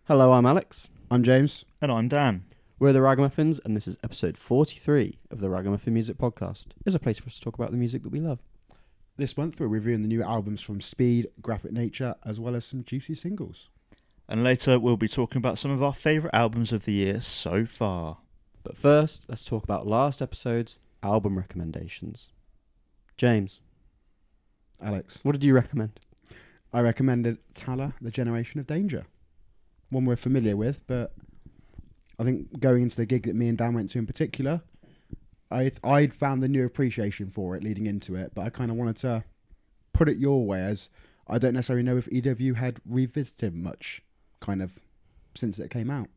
Hello, I'm Alex. I'm James. And I'm Dan. We're the RAGAMUFFINs, and this is episode 43 of the RAGAMUFFIN Music Podcast. It's a place for us to talk about the music that we love. This month we're reviewing the new albums from Speed, Graphic Nature, as well as some juicy singles. And later we'll be talking about some of our favourite albums of the year so far. But first, let's talk about last episode's album recommendations. James, Alex, what did you recommend? I recommended Tala, The Generation of Danger. One we're familiar with, but I think going into the gig that me and Dan went to in particular, I'd found the new appreciation for it leading into it, but I kind of wanted to put it your way, as I don't necessarily know if either of you had revisited much kind of since it came out.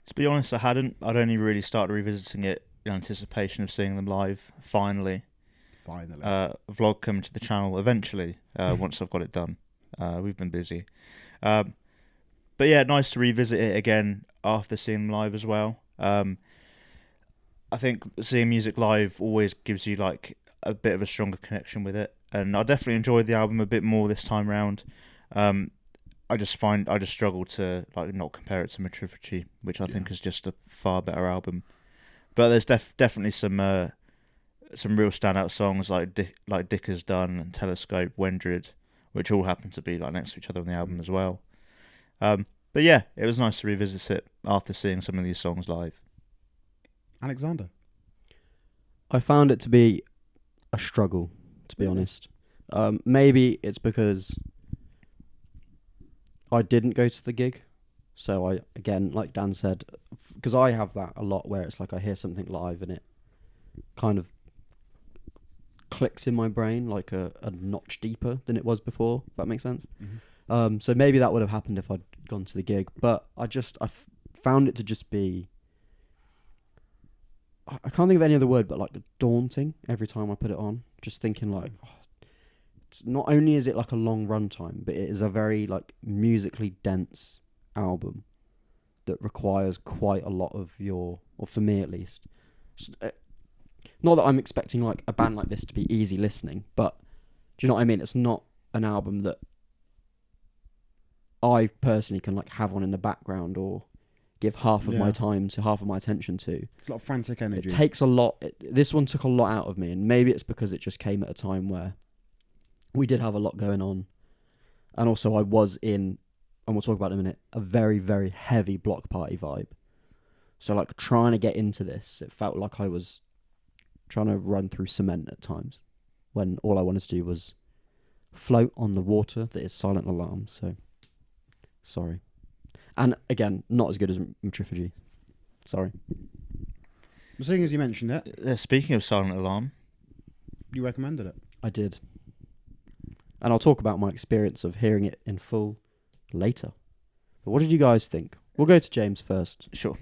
To be honest, I hadn't. I'd only really started revisiting it in anticipation of seeing them live, finally. A vlog coming to the channel eventually, once I've got it done. We've been busy. But yeah, nice to revisit it again after seeing them live as well. I think seeing music live always gives you like a bit of a stronger connection with it, and I definitely enjoyed the album a bit more this time round. I just struggle to like not compare it to Metalcore, which I think is just a far better album. But there's definitely some real standout songs like Dick Has Done and Telescope, Wendrid, which all happen to be like next to each other on the album as well. But yeah, it was nice to revisit it after seeing some of these songs live. Alexander. I found it to be a struggle, to be honest. Maybe it's because I didn't go to the gig. So I, again, like Dan said, because I have that a lot where it's like I hear something live and it kind of clicks in my brain like a notch deeper than it was before, if that makes sense. Mm-hmm. So maybe that would have happened if I'd gone to the gig, but I found it to just be, I can't think of any other word, but like daunting every time I put it on. Just thinking like, it's not only is it like a long runtime, but it is a very like musically dense album that requires quite a lot of your, or for me at least, not that I'm expecting like a band like this to be easy listening, but do you know what I mean? It's not an album that I personally can like have on in the background or give half of my time to, half of my attention to. It's a lot of frantic energy. It takes a lot. This one took a lot out of me, and maybe it's because it just came at a time where we did have a lot going on, and also I was in, and we'll talk about it in a minute, a very, very heavy block party vibe. So like trying to get into this, it felt like I was trying to run through cement at times, when all I wanted to do was float on the water that is Silent Alarm. So sorry. And again, not as good as Metalcore. Sorry. Seeing as you mentioned it, Speaking of Silent Alarm, you recommended it. I did. And I'll talk about my experience of hearing it in full later. But what did you guys think? We'll go to James first. sure.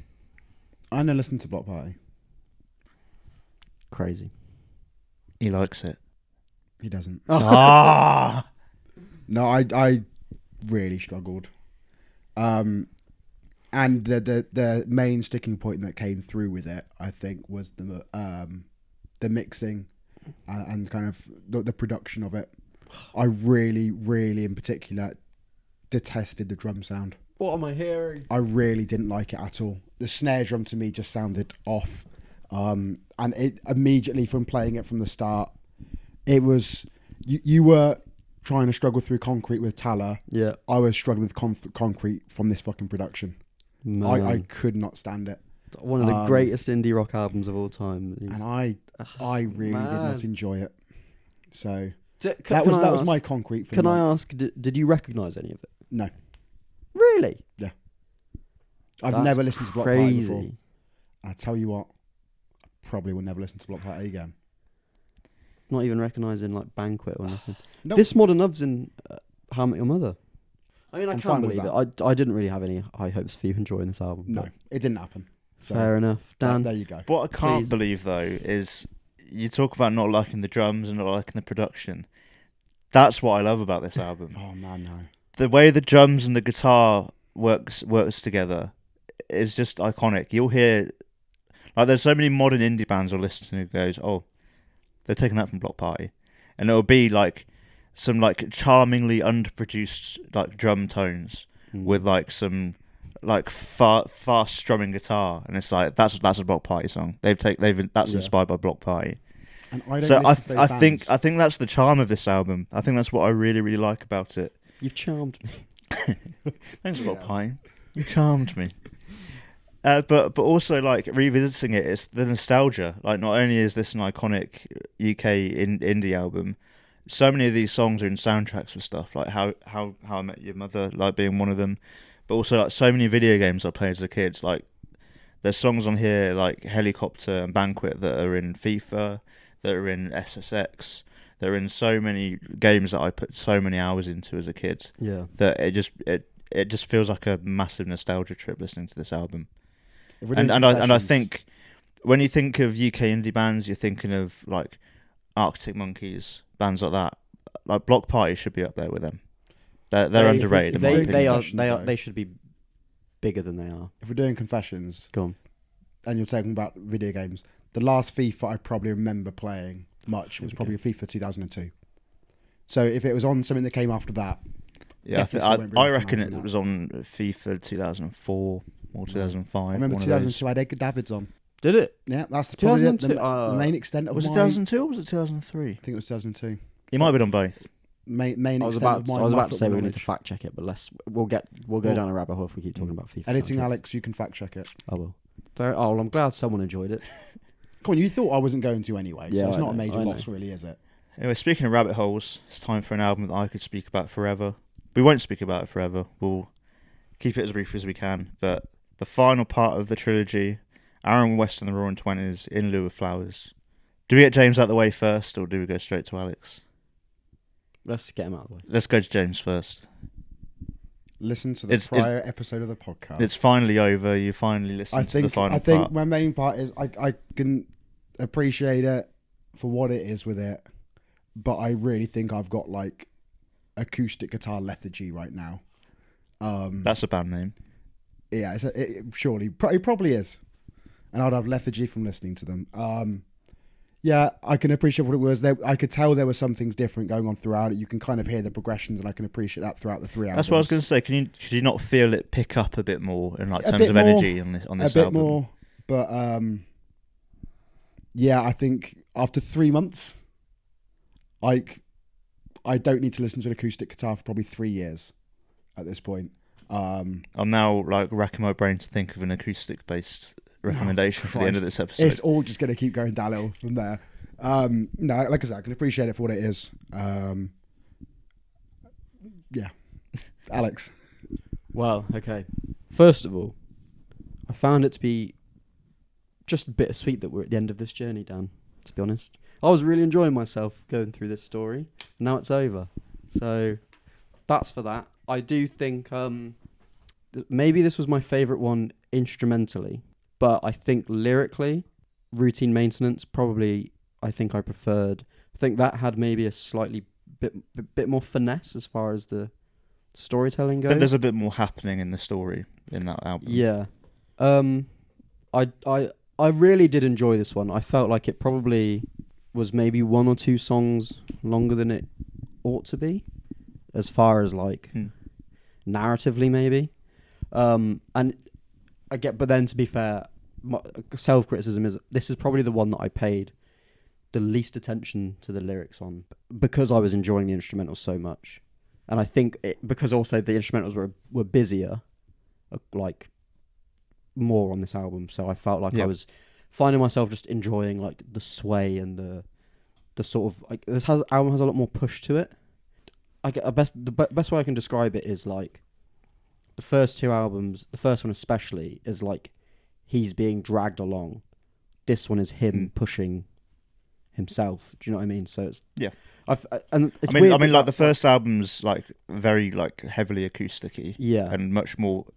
I never listened to Block Party. Crazy. He likes it. He doesn't. Ah! No, I really struggled. And the main sticking point that came through with it, I think, was the mixing and kind of the production of it. I really, really, in particular, detested the drum sound. What am I hearing? I really didn't like it at all. The snare drum to me just sounded off. And it immediately from playing it from the start, it was you were trying to struggle through concrete with Tala. Yeah. I was struggling with concrete from this fucking production. I could not stand it. One of the greatest indie rock albums of all time. And I really did not enjoy it. So that Can was my concrete for Can I ask, did you recognise any of it? No. Really? Yeah. I've That's never listened to Block Party before. crazy. I tell you what, I probably will never listen to Block Party again. Not even recognising like Banquet or nothing. Nope. This Modern Love's in How I Met Your Mother. I mean, I I'm can't fine with believe it. I didn't really have any high hopes for you enjoying this album. No, it didn't happen. So Fair enough. Dan, there you go. What I can't Please. believe though is you talk about not liking the drums and not liking the production. That's what I love about this album. Oh man, no. The way the drums and the guitar works together is just iconic. You'll hear, like, there's so many modern indie bands I'll listen to who goes, oh, they're taking that from Block Party, and it'll be like some like charmingly underproduced like drum tones with like some like fast strumming guitar, and it's like that's a Block Party song. That's inspired by Block Party. And I don't So listen to those bands. I think that's the charm of this album. I think that's what I really really like about it. You've charmed me. Thanks Block Party. You charmed me. But also like revisiting it, it's the nostalgia. Like not only is this an iconic UK indie album, so many of these songs are in soundtracks for stuff like How I Met Your Mother, like being one of them. But also like so many video games I played as a kid. Like there's songs on here like Helicopter and Banquet that are in FIFA, that are in SSX. They're in so many games that I put so many hours into as a kid. Yeah. That it just feels like a massive nostalgia trip listening to this album. And I think when you think of UK indie bands, you're thinking of like Arctic Monkeys, bands like that. Like Block Party should be up there with them. They're underrated. They should be bigger than they are. If we're doing confessions, Go on. and you're talking about video games, the last FIFA I probably remember playing much was probably FIFA 2002. So if it was on something that came after that, yeah, definitely I reckon it was on FIFA 2004 or 2005. I remember 2002 I had Edgar Davids on. Did it? Yeah, that's probably the 2002. main extent of Was it my... 2002 or was it 2003? I think it was 2002. You might have been on both. Main I was extent of my about to say my we're football going to knowledge. fact check it, but we'll go down a rabbit hole if we keep talking about FIFA. Editing soundtracks. Alex, you can fact check it. I will. Well, I'm glad someone enjoyed it. Come on, you thought I wasn't going to anyway, so Yeah, it's I not a know, major I know. loss really, is it? Anyway, speaking of rabbit holes, it's time for an album that I could speak about forever. We won't speak about it forever. We'll keep it as brief as we can. But the final part of the trilogy, Aaron West and the Roaring Twenties, In Lieu of Flowers. Do we get James out of the way first, or do we go straight to Alex? Let's get him out of the way. Let's go to James first. Listen to the prior episode of the podcast. It's finally over. You finally listened to the final I think part. my main part is I can appreciate it for what it is with it, but I really think I've got like acoustic guitar lethargy right now. That's a band name. Yeah, surely it probably is, and I'd have lethargy from listening to them. Yeah, I can appreciate what it was. I could tell there were some things different going on throughout it. You can kind of hear the progressions, and I can appreciate that throughout the 3 hours. That's what I was going to say. Could you not feel it pick up a bit more in like A terms bit of more, energy on this a bit album? more, but yeah, I think after 3 months, like I don't need to listen to an acoustic guitar for probably 3 years at this point. I'm now like racking my brain to think of an acoustic based recommendation for the end of this episode. It's all just going to keep going downhill from there. No, like I said, I can appreciate it for what it is. Yeah, Alex. Well, okay. First of all, I found it to be just bittersweet that we're at the end of this journey, Dan, to be honest. I was really enjoying myself going through this story. Now it's over. So that's for that. I do think maybe this was my favourite one instrumentally, but I think lyrically, Routine Maintenance, probably I think I preferred. I think that had maybe a slightly bit more finesse as far as the storytelling I goes. think there's a bit more happening in the story in that album. Yeah. I really did enjoy this one. I felt like it probably was maybe 1 or 2 songs longer than it ought to be, as far as like narratively maybe. And but then to be fair, self-criticism is this is probably the one that I paid the least attention to the lyrics on because I was enjoying the instrumentals so much. And I think because also the instrumentals were busier, like more on this album, so I felt like I was finding myself just enjoying like the sway and the sort of like album has a lot more push to it. The best way I can describe it is like the first 2 albums, the first one especially, is like he's being dragged along. This one is him pushing himself. Do you know what I mean? So it's and it's weird like the first album's like very like heavily acousticy, and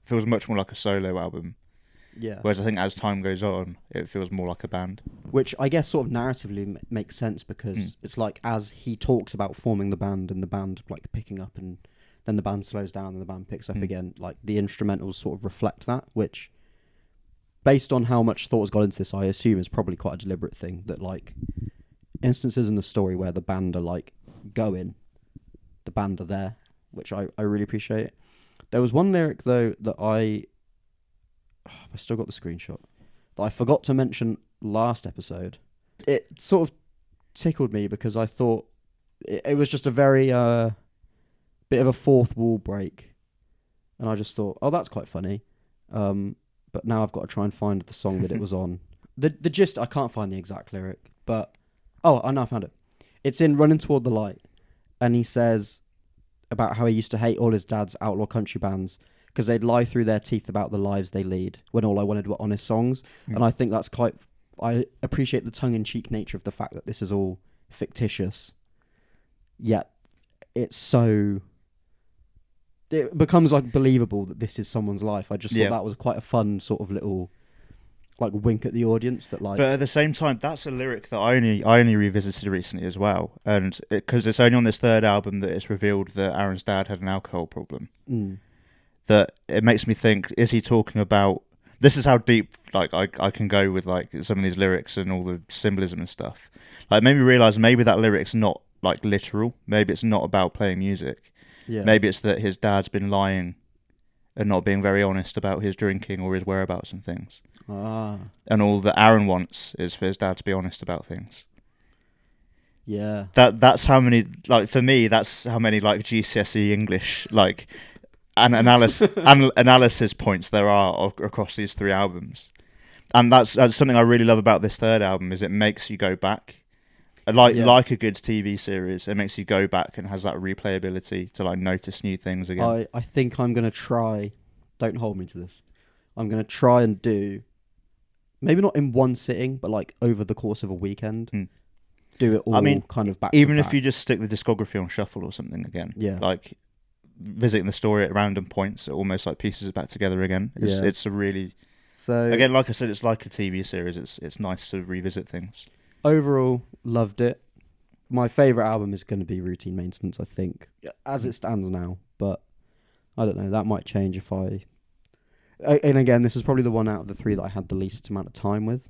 feels much more like a solo album. Yeah. Whereas I think as time goes on, it feels more like a band. Which I guess sort of narratively makes sense because it's like as he talks about forming the band and the band like picking up and then the band slows down and the band picks up again, like the instrumentals sort of reflect that, which based on how much thought has gone into this, I assume is probably quite a deliberate thing that like instances in the story where the band are like going, the band are there, which I really appreciate. There was one lyric though that I I still got the screenshot that I forgot to mention last episode. It sort of tickled me because I thought it was just a very bit of a fourth wall break, and I just thought, oh, that's quite funny. But now I've got to try and find the song that it was on. The gist, I can't find the exact lyric, but I know I found it. It's in Running Toward the Light, and he says about how he used to hate all his dad's outlaw country bands because they'd lie through their teeth about the lives they lead when all I wanted were honest songs. And I think that's I appreciate the tongue-in-cheek nature of the fact that this is all fictitious, yet it becomes like believable that this is someone's life. I just thought that was quite a fun sort of little like wink at the audience that like. But at the same time, that's a lyric that I only revisited recently as well, and because it's only on this third album that it's revealed that Aaron's dad had an alcohol problem. That it makes me think: is he talking about? This is how deep like I can go with like some of these lyrics and all the symbolism and stuff. Like, made me realise maybe that lyric's not like literal. Maybe it's not about playing music. Yeah. Maybe it's that his dad's been lying and not being very honest about his drinking or his whereabouts and things. And all that Aaron wants is for his dad to be honest about things. Yeah. That's how many, like, for me, that's how many like GCSE English like analysis points there are across these three albums. And that's something I really love about this third album, is it makes you go back. Like a good TV series, it makes you go back and has that replayability to like notice new things again. I think I'm going to try, don't hold me to this, I'm going to try and do, maybe not in one sitting, but like over the course of a weekend, do it all kind of back even to if back. you just stick the discography on shuffle or something again. Yeah. Like visiting the story at random points, it almost like pieces it back together again. It's a really... So again, like I said, it's like a TV series. It's nice to revisit things. Overall, loved it. My favourite album is going to be Routine Maintenance, I think, as it stands now. But I don't know, that might change if I... And again, this is probably the one out of the three that I had the least amount of time with,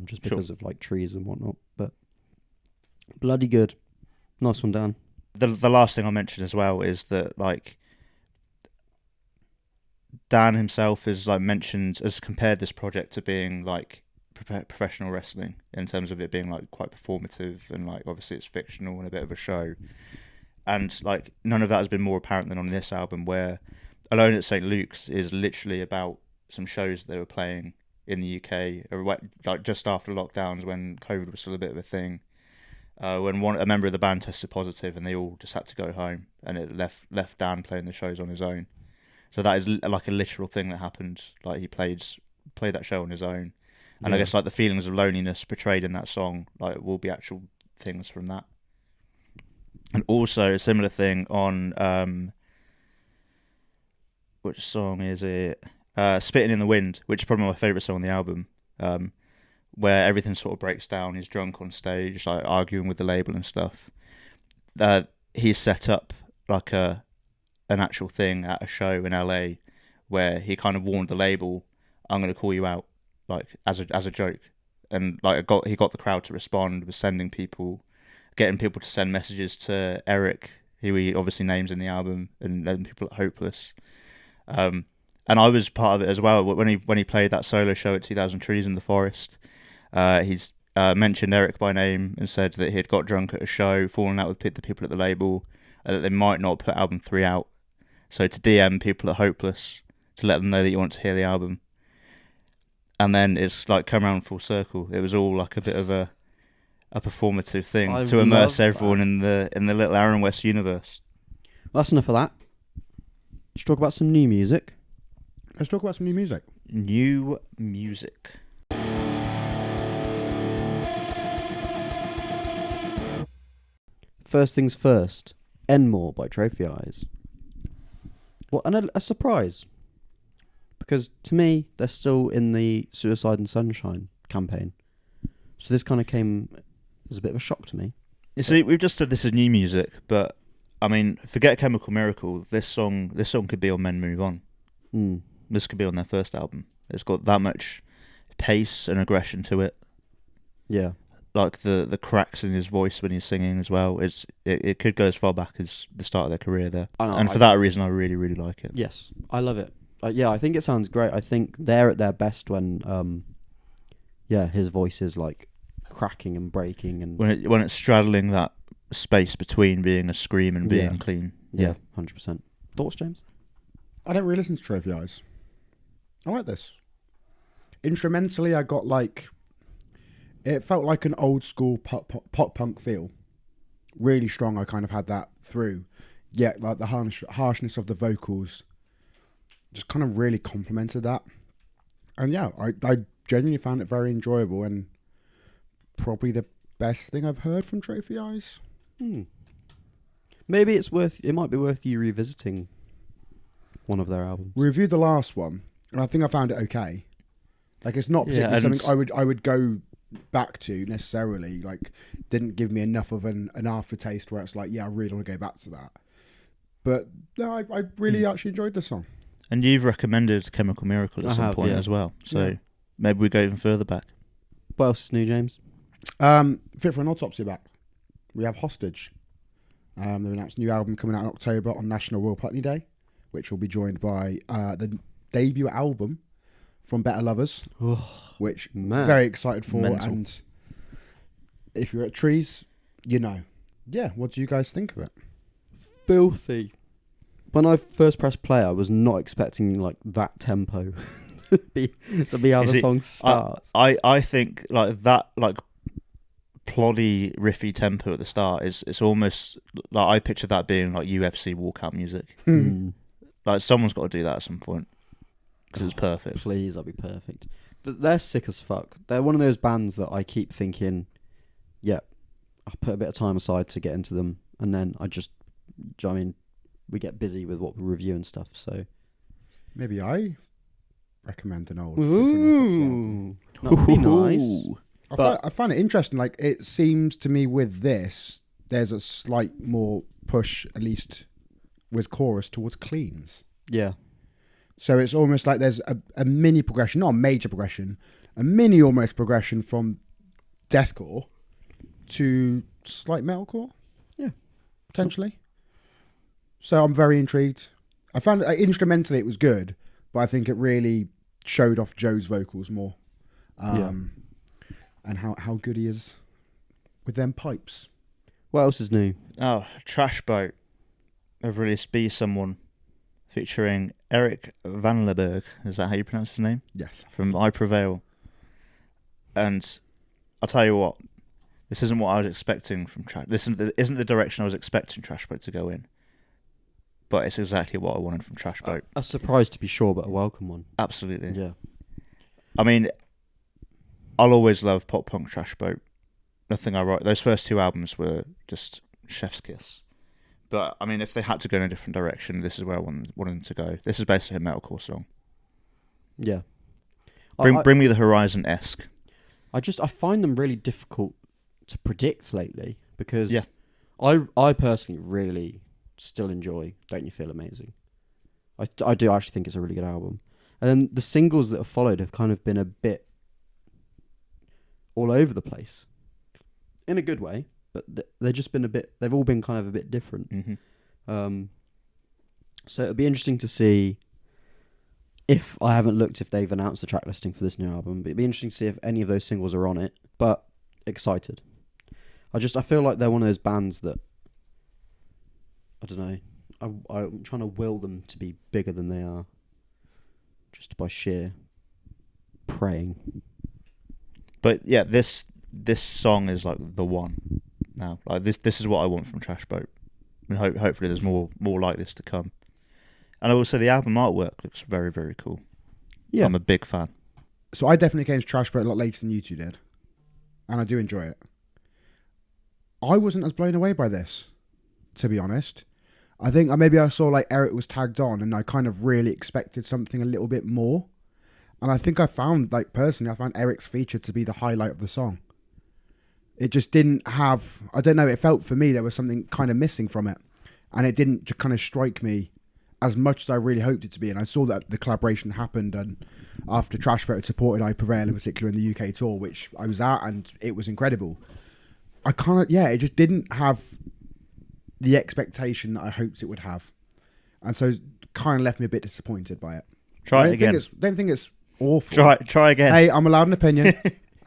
just because of like trees and whatnot. But bloody good. Nice one, Dan. The last thing I'll mention as well is that like Dan himself has like mentioned, has compared this project to being like professional wrestling in terms of it being like quite performative and like obviously it's fictional and a bit of a show, and like none of that has been more apparent than on this album, where Alone at St. Luke's is literally about some shows they were playing in the UK, like just after lockdowns when COVID was still a bit of a thing. When a member of the band tested positive and they all just had to go home, and it left Dan playing the shows on his own. So that is like a literal thing that happened. Like he played that show on his own, and I guess like the feelings of loneliness portrayed in that song like will be actual things from that. And also a similar thing on which song is it? Spitting in the Wind, which is probably my favourite song on the album. Where everything sort of breaks down. He's drunk on stage, like arguing with the label and stuff. He's set up like an actual thing at a show in LA, where he kind of warned the label, "I'm going to call you out," like as a joke, and like he got the crowd to respond, was getting people to send messages to Eric, who he obviously names in the album, and then people at Hopeless. And I was part of it as well when he played that solo show at 2000 Trees in the Forest. He's mentioned Eric by name and said that he had got drunk at a show, fallen out with the people at the label, that they might not put album 3 out. So to DM people at Hopeless to let them know that you want to hear the album. And then it's like come around full circle. It was all like a bit of a performative thing to immerse everyone in the little Aaron West universe. Well, that's enough of that. Let's talk about some new music. Let's talk about some new music. New music. First things first, Enmore by Trophy Eyes. Well, and a surprise. Because to me, they're still in the Suicide and Sunshine campaign. So this kind of came as a bit of a shock to me. You see, we've just said this is new music, but I mean, forget Chemical Miracle. This song could be on Men Move On. This could be on their first album. It's got that much pace and aggression to it. Yeah. Like the cracks in his voice when he's singing as well. It could go as far back as the start of their career there. And for that reason, I really, really like it. Yes, I love it. yeah, I think it sounds great. I think they're at their best when his voice is like cracking and breaking, and when it's straddling that space between being a scream and being clean. Yeah, 100%. Thoughts, James? I don't really listen to Trophy Eyes. I like this. Instrumentally, I got like... It felt like an old school pop punk feel. Really strong, I kind of had that through. Yet, like the harshness of the vocals just kind of really complemented that. And yeah, I genuinely found it very enjoyable and probably the best thing I've heard from Trophy Eyes. Maybe it might be worth you revisiting one of their albums. We reviewed the last one, and I think I found it okay. Like, it's not particularly something I would go back to necessarily. Like, didn't give me enough of an aftertaste where it's like, yeah, I really want to go back to that. But no, I really actually enjoyed the song. And you've recommended Chemical Miracle at some point as well. So maybe we go even further back. What else is new, James? Fit for an Autopsy back. We have Hostage. They've announced a new album coming out in October on National Royal Putney Day, which will be joined by the debut album from Better Lovers, which I'm very excited for. Mental. And if you're at Trees, you know. Yeah, what do you guys think of it? Filthy. When I first pressed play, I was not expecting like that tempo to be how the song starts. I think like that, like ploddy riffy tempo at the start it's almost like I picture that being like UFC walkout music. Like someone's got to do that at some point because it's perfect. Please, that'd be perfect. They're sick as fuck. They're one of those bands that I keep thinking, yeah, I'll put a bit of time aside to get into them, and then we get busy with what we review and stuff, so maybe I recommend an old. Ooh, that would be nice. I find it interesting. Like, it seems to me with this, there's a slight more push, at least with chorus, towards cleans. Yeah. So it's almost like there's a mini progression, not a major progression, a mini almost progression from deathcore to slight metalcore. Yeah. Potentially. So I'm very intrigued. I found it, instrumentally it was good, but I think it really showed off Joe's vocals more. And how good he is with them pipes. What else is new? Oh, Trash Boat have released Be Someone featuring Eric Van Leberg. Is that how you pronounce his name? Yes. From I Prevail. And I'll tell you what, this isn't what I was expecting from Trash. This isn't the direction I was expecting Trash Boat to go in. But it's exactly what I wanted from Trash Boat. A surprise to be sure, but a welcome one. Absolutely. Yeah. I mean, I'll always love pop punk Trash Boat. Nothing I write. Those first two albums were just chef's kiss. But I mean, if they had to go in a different direction, this is where I wanted them to go. This is basically a metalcore song. Yeah. Bring me the Horizon-esque. I find them really difficult to predict lately because I personally really still enjoy Don't You Feel Amazing. I do actually think it's a really good album. And then the singles that have followed have kind of been a bit all over the place. In a good way, but they've just been they've all been kind of a bit different. Mm-hmm. So it'll be interesting to see if they've announced the track listing for this new album, but it'd be interesting to see if any of those singles are on it, but excited. I feel like they're one of those bands that, I don't know, I'm trying to will them to be bigger than they are, just by sheer praying. But yeah, this song is like the one now. Like this is what I want from Trash Boat. And hopefully there's more like this to come. And I will say the album artwork looks very, very cool. Yeah. I'm a big fan. So I definitely came to Trash Boat a lot later than you two did. And I do enjoy it. I wasn't as blown away by this, to be honest. I think maybe I saw like Eric was tagged on and I kind of really expected something a little bit more. And I think I found Eric's feature to be the highlight of the song. It just didn't have, I don't know, it felt for me there was something kind of missing from it. And it didn't just kind of strike me as much as I really hoped it to be. And I saw that the collaboration happened and after Trash Boat had supported I Prevail in particular in the UK tour, which I was at, and it was incredible. It just didn't have the expectation that I hoped it would have. And so it kind of left me a bit disappointed by it. Try it again. Don't think it's awful. Try again. Hey, I'm allowed an opinion.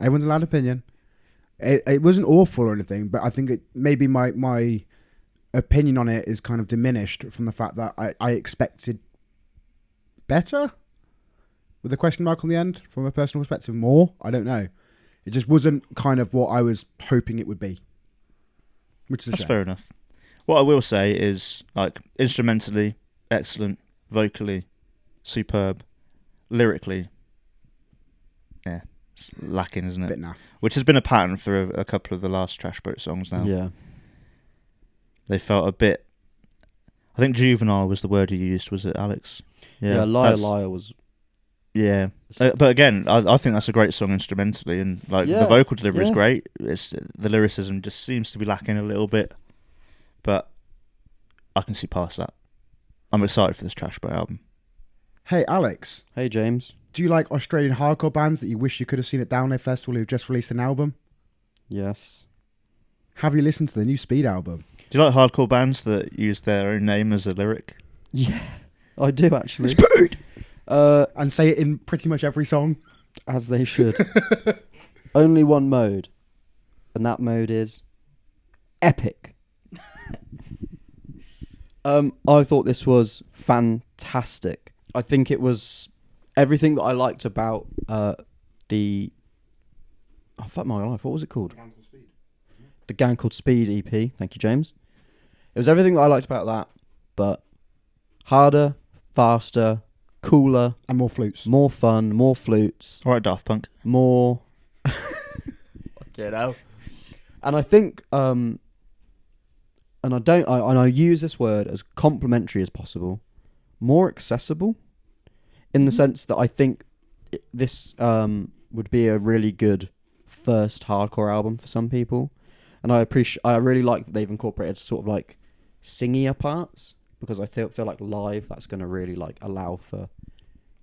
Everyone's allowed an opinion. It wasn't awful or anything, but I think it maybe my opinion on it is kind of diminished from the fact that I expected better, with a question mark on the end, from a personal perspective. More, I don't know. It just wasn't kind of what I was hoping it would be, which is a That's shame. fair enough. What I will say is, like, instrumentally excellent, vocally superb, lyrically, yeah, it's lacking, isn't it? Bit naff. Which has been a pattern for a couple of the last Trash Boat songs now. Yeah. They felt a bit. I think juvenile was the word you used. Was it, Alex? Yeah, Liar was. Yeah, but again, I think that's a great song instrumentally, and like the vocal delivery is great. It's the lyricism just seems to be lacking a little bit, but I can see past that. I'm excited for this Trash Boat album. Hey, Alex. Hey, James. Do you like Australian hardcore bands that you wish you could have seen at Download Festival who've just released an album? Yes. Have you listened to the new Speed album? Do you like hardcore bands that use their own name as a lyric? Yeah, I do actually. Speed! And say it in pretty much every song. As they should. Only one mode. And that mode is epic. I thought this was fantastic. I think it was everything that I liked about the... Oh, fuck my life. What was it called? The Gang Called Speed EP. Thank you, James. It was everything that I liked about that, but harder, faster, cooler, and more flutes, more fun, more flutes. All right, Daft Punk. More. Get out. And I think, and I use this word as complimentary as possible, more accessible, in the sense that I think this would be a really good first hardcore album for some people, and I really like that they've incorporated sort of like singier parts, because I feel like live that's going to really like allow for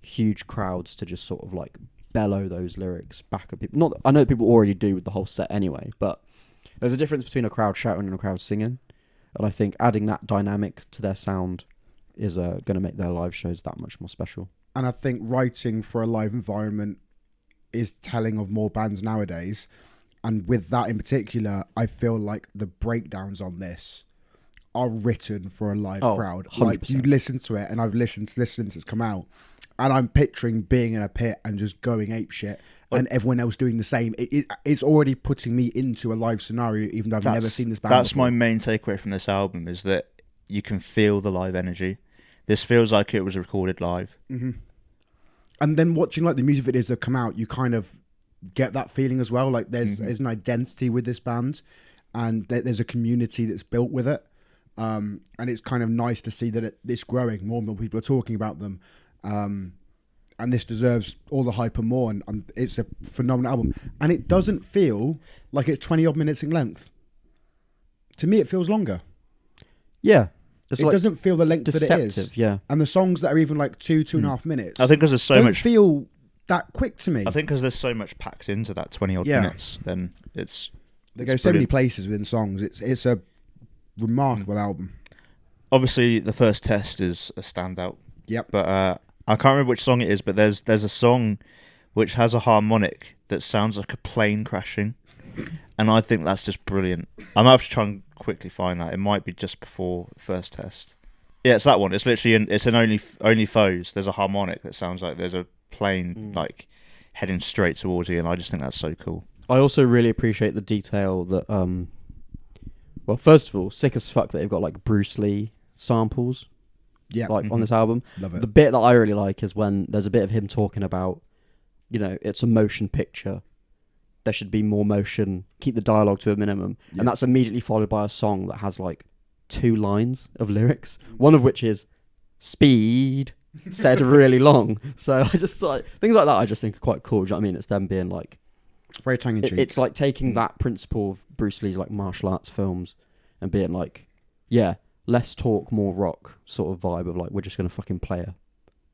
huge crowds to just sort of like bellow those lyrics back at people. I know people already do with the whole set anyway, but there's a difference between a crowd shouting and a crowd singing, and I think adding that dynamic to their sound is going to make their live shows that much more special. And I think writing for a live environment is telling of more bands nowadays, and with that in particular, I feel like the breakdowns on this are written for a live crowd. 100%. Like, you listen to it, and I've listened to this since it's come out, and I'm picturing being in a pit and just going apeshit, and everyone else doing the same. It's already putting me into a live scenario, even though I've never seen this band That's before. my main takeaway from this album, is that you can feel the live energy. This feels like it was recorded live. Mm-hmm. And then watching like the music videos that come out, you kind of get that feeling as well. Like there's an identity with this band, and there's a community that's built with it. And it's kind of nice to see that it's growing. More and more people are talking about them. And this deserves all the hype and more. And it's a phenomenal album. And it doesn't feel like it's 20 odd minutes in length. To me, it feels longer. Yeah. It doesn't feel the length that it is. Yeah. And the songs that are even like 2.5 minutes. I think because there's so don't much feel that quick to me. I think because there's so much packed into that 20 odd minutes, then they go so many places within songs. It's a remarkable album. Obviously, the first test is a standout. Yep. But I can't remember which song it is, but there's a song which has a harmonic that sounds like a plane crashing, and I think that's just brilliant. I might have to try and quickly find that. It might be just before the first test. Yeah, it's that one. It's literally it's an Only Foes. There's a harmonic that sounds like there's a plane like heading straight towards you, and I just think that's so cool. I also really appreciate the detail that well, first of all, sick as fuck that they've got like Bruce Lee samples on this album. Love it. The bit that I really like is when there's a bit of him talking about, it's a motion picture, there should be more motion, keep the dialogue to a minimum, and that's immediately followed by a song that has like 2 lines of lyrics, one of which is speed said really long. So I just thought things like that I just think are quite cool. Do you know what I mean? It's them being like very tongue-in-cheek. It's like taking that principle of Bruce Lee's like martial arts films and being like, yeah, less talk, more rock sort of vibe of like, we're just going to fucking play a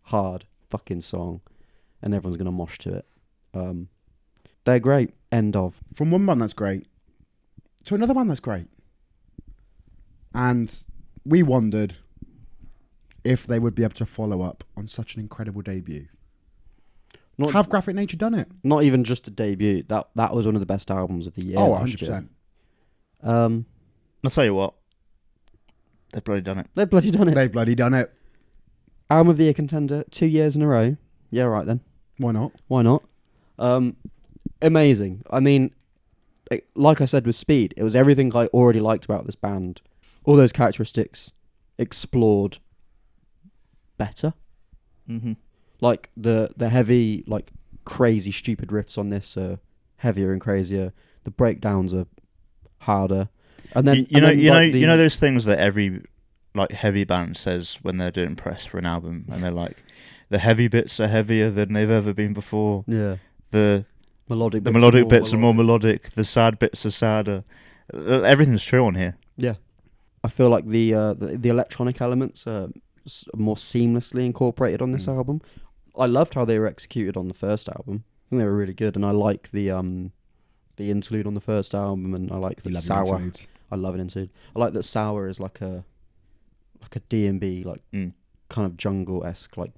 hard fucking song and everyone's going to mosh to it. They're great. End of. From one band that's great to another band that's great. And we wondered if they would be able to follow up on such an incredible debut. Not, Have Graphic Nature done it? not even just a debut. That was one of the best albums of the year. Oh, last year. 100%. I'll tell you what. They've bloody done it. They've bloody done it. They've bloody done it. Album of the Year contender 2 years in a row. Yeah, right then. Why not? Why not? Amazing. I mean, like I said with Speed, it was everything I already liked about this band. All those characteristics explored better. Mm-hmm. Like the heavy, like crazy, stupid riffs on this are heavier and crazier. The breakdowns are harder. And then you know those things that every like heavy band says when they're doing press for an album, and they're like, the heavy bits are heavier than they've ever been before. Yeah. The melodic bits are more melodic. The sad bits are sadder. Everything's true on here. Yeah. I feel like the electronic elements are more seamlessly incorporated on this album. I loved how they were executed on the first album. I think they were really good, and I like the interlude on the first album, and I like the Sour. I love an interlude. I like that Sour is like a D&B, like kind of jungle-esque, like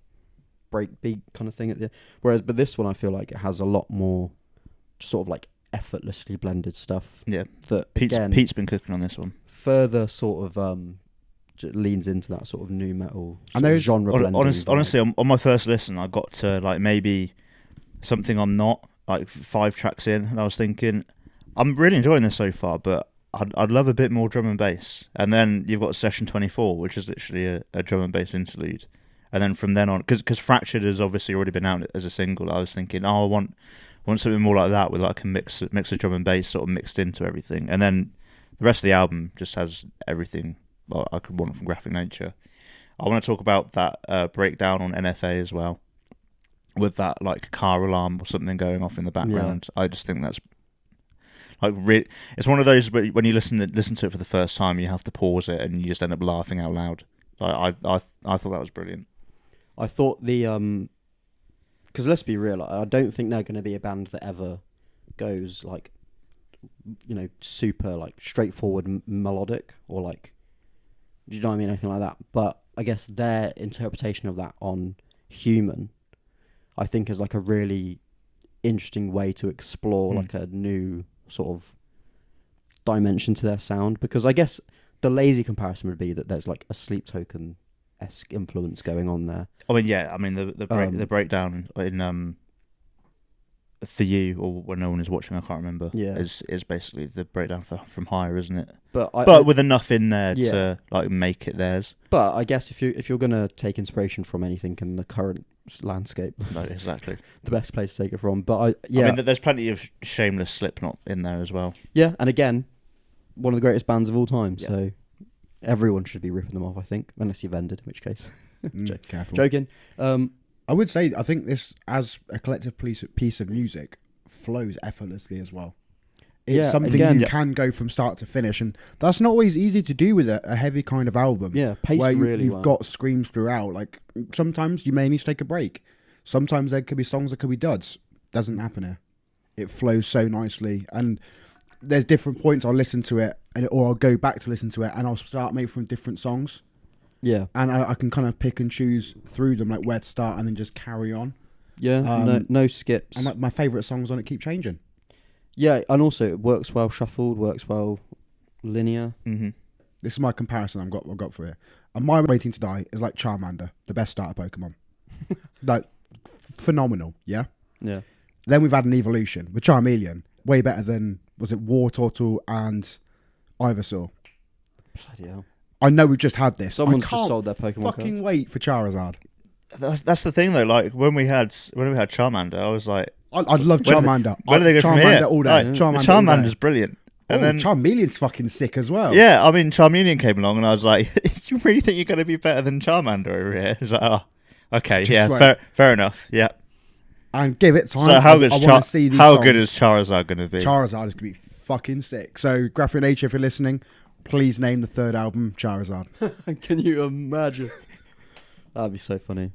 breakbeat kind of thing at the end. But this one I feel like it has a lot more sort of like effortlessly blended stuff. Yeah. That Pete's been cooking on this one. Further sort of leans into that sort of new metal and there's genre blending. Honestly, on my first listen, I got to like maybe Something I'm Not, like 5 tracks in, and I was thinking, I'm really enjoying this so far, but I'd love a bit more drum and bass. And then you've got Session 24, which is literally a drum and bass interlude. And then from then on, because Fractured has obviously already been out as a single, I was thinking, I want something more like that, with like a mix of drum and bass sort of mixed into everything. And then the rest of the album just has everything I could want from Graphic Nature. I want to talk about that breakdown on NFA as well, with that like car alarm or something going off in the background. Yeah. I just think that's like it's one of those when you listen to it for the first time, you have to pause it and you just end up laughing out loud. I thought that was brilliant. I thought because let's be real, I don't think they're going to be a band that ever goes like, super like straightforward melodic or like, do you know what I mean, anything like that. But I guess their interpretation of that on Human, I think, is like a really interesting way to explore like a new sort of dimension to their sound. Because I guess the lazy comparison would be that there's like a Sleep Token-esque influence going on there. I mean, yeah. I mean, the breakdown in For You, or when no one is watching, I can't remember. Yeah, is basically the breakdown from Higher, isn't it? But with enough in there to like make it theirs. But I guess if you're gonna take inspiration from anything in the current landscape, no, exactly the best place to take it from. But I mean, there's plenty of shameless Slipknot in there as well. Yeah, and again, one of the greatest bands of all time. Yeah. So everyone should be ripping them off, I think, unless you've ended, in which case, careful. Joking. I would say I think this, as a collective piece of music, flows effortlessly as well. It's something you can go from start to finish, and that's not always easy to do with a heavy kind of album. Yeah, paced where really you've got screams throughout. Like sometimes you may need to take a break. Sometimes there could be songs that could be duds. Doesn't happen here. It flows so nicely, and there's different points I'll listen to it, or I'll go back to listen to it, and I'll start maybe from different songs. Yeah, and I can kind of pick and choose through them, like where to start, and then just carry on. Yeah, no skips. And my favourite songs on it keep changing. Yeah, and also it works well shuffled, works well linear. Mm-hmm. This is my comparison I've got for it. And my Waiting to Die is like Charmander, the best starter Pokemon. Like, phenomenal, yeah? Yeah. Then we've had an evolution with Charmeleon, way better than, was it War Turtle and Ivysaur? Bloody hell. I know we've just had this. Someone's just sold their Pokemon fucking card. Wait for Charizard. That's the thing though. Like when we had Charmander, I was like, I'd love Charmander. Where do they go from here? Charmander all day. Like, Charmander's brilliant. And then Charmeleon's fucking sick as well. Yeah, I mean Charmeleon came along, and I was like, "You really think you're going to be better than Charmander over here?" It's like, "Oh, okay, just yeah, fair enough, yeah." And give it time. So how good is Charizard going to be? Charizard is going to be fucking sick. So Graphic Nature, if you're listening, please name the third album Charizard. Can you imagine? That'd be so funny.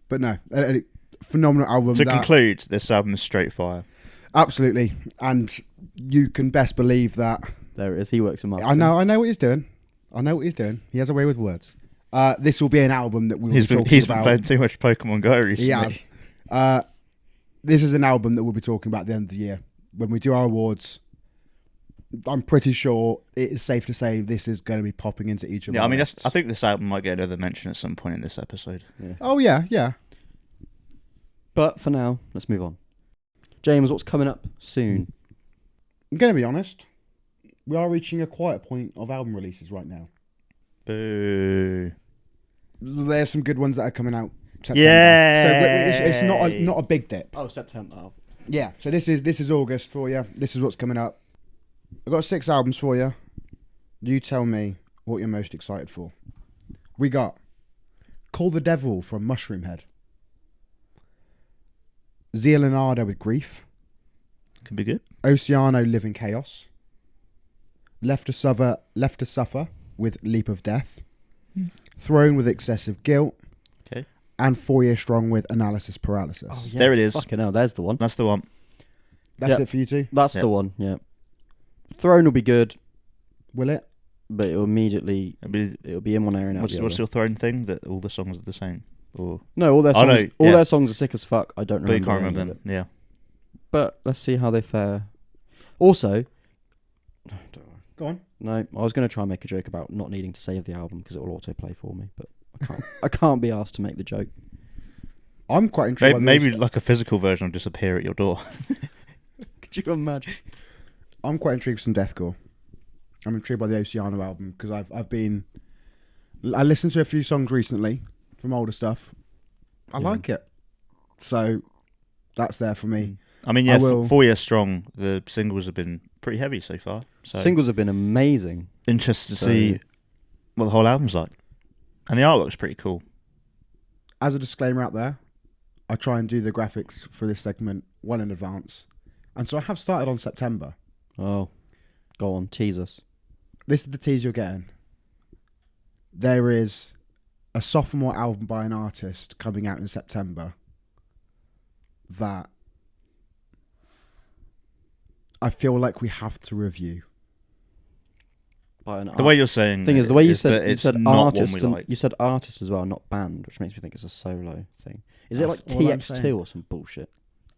But no, a phenomenal album. To conclude, this album is straight fire. Absolutely, and you can best believe that. There it is. He works in marketing. I know what he's doing. He has a way with words. This will be an album that we'll He's be been talking about. playing too much Pokemon Go recently. He has. This is an album that we'll be talking about at the end of the year. When we do our awards, I'm pretty sure it is safe to say this is going to be popping into each of our lists. I think this album might get another mention at some point in this episode. Yeah. Oh, yeah. But for now, let's move on. James, what's coming up soon? I'm going to be honest. We are reaching a quiet point of album releases right now. Boo. There's some good ones that are coming out September. Yeah. So it's not a big dip. Oh, September. Yeah. So this is August for you. This is what's coming up. I've got 6 albums for you. You tell me what you're most excited for. We got Call the Devil from Mushroom Head. Zia Leonardo with Grief. Could be good. Oceano Live in Chaos. Left to Suffer with Leap of Death. Throne with Excessive Guilt. Okay. And 4 Year Strong with Analysis Paralysis. Oh, yeah. There it is. Fucking hell, there's the one. That's the one. That's it for you two? That's Yep. the one, yeah. Throne will be good, Will it? but it'll immediately... It'll be, It'll be in one area and out what's, the what's other. your Throne thing? That all the songs are the same? Or No, all their Oh, songs, no, yeah. their songs are sick as fuck. I don't but you remember. can't any remember of them. it. Yeah. But let's see how they fare. Also, Go on. no, I was going to try and make a joke about not needing to save the album because it will autoplay for me, but I can't. I can't be asked to make the joke. I'm quite intrigued. Maybe like a physical version will disappear at your door. Could you imagine? I'm quite intrigued with some deathcore. I'm intrigued by the Oceano album because I listened to a few songs recently from older stuff. I Yeah. like it, so that's there for me. I mean, I yeah, will- 4 Years Strong, the singles have been pretty heavy so far. So Singles have been amazing. interested to So- see what the whole album's like. And the artwork's pretty cool. As a disclaimer out there, I try and do the graphics for this segment well in advance, and so I have started on September. Oh, go on, tease us. This is the tease you're getting. There is a sophomore album by an artist coming out in September that I feel like we have to review. By an The way you're saying thing is, the way you said that you it's said not artist, one we and like. you said artist as well, not band, which makes me think it's a solo thing. Is That's it all like I'm TX2 saying. or some bullshit?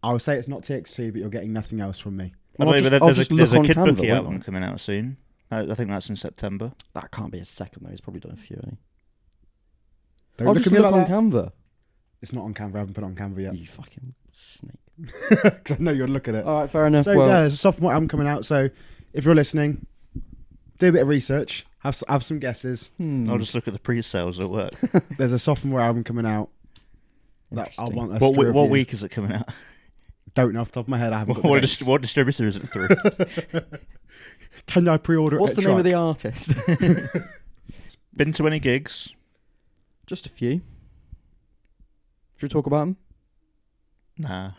I would say it's not TX2, but you're getting nothing else from me. By the I'll way, just- but I'll there's just a look on Kid Canva, Bookie won't album I? coming out soon. I think that's in September. That can't be a second though. He's probably done a few. Hasn't Don't he? I'll look just at me look like on that. Canva. It's not on Canva. I haven't put it on Canva yet. You fucking snake. 'Cause I know you'll look at it. All right, fair enough. So well, yeah, there's a sophomore album coming out. So if you're listening, do a bit of research. Have some guesses. I'll just look at the pre-sales at work. There's a sophomore album coming out that I Interesting. want us what to what review. week is it coming out? Don't know off the top of my head. I haven't got the What, dates. what distributor is it through? Can I pre-order? What's it the at name of the Shrike? artist? Been to any gigs? Just a few. Should we talk about them? Nah.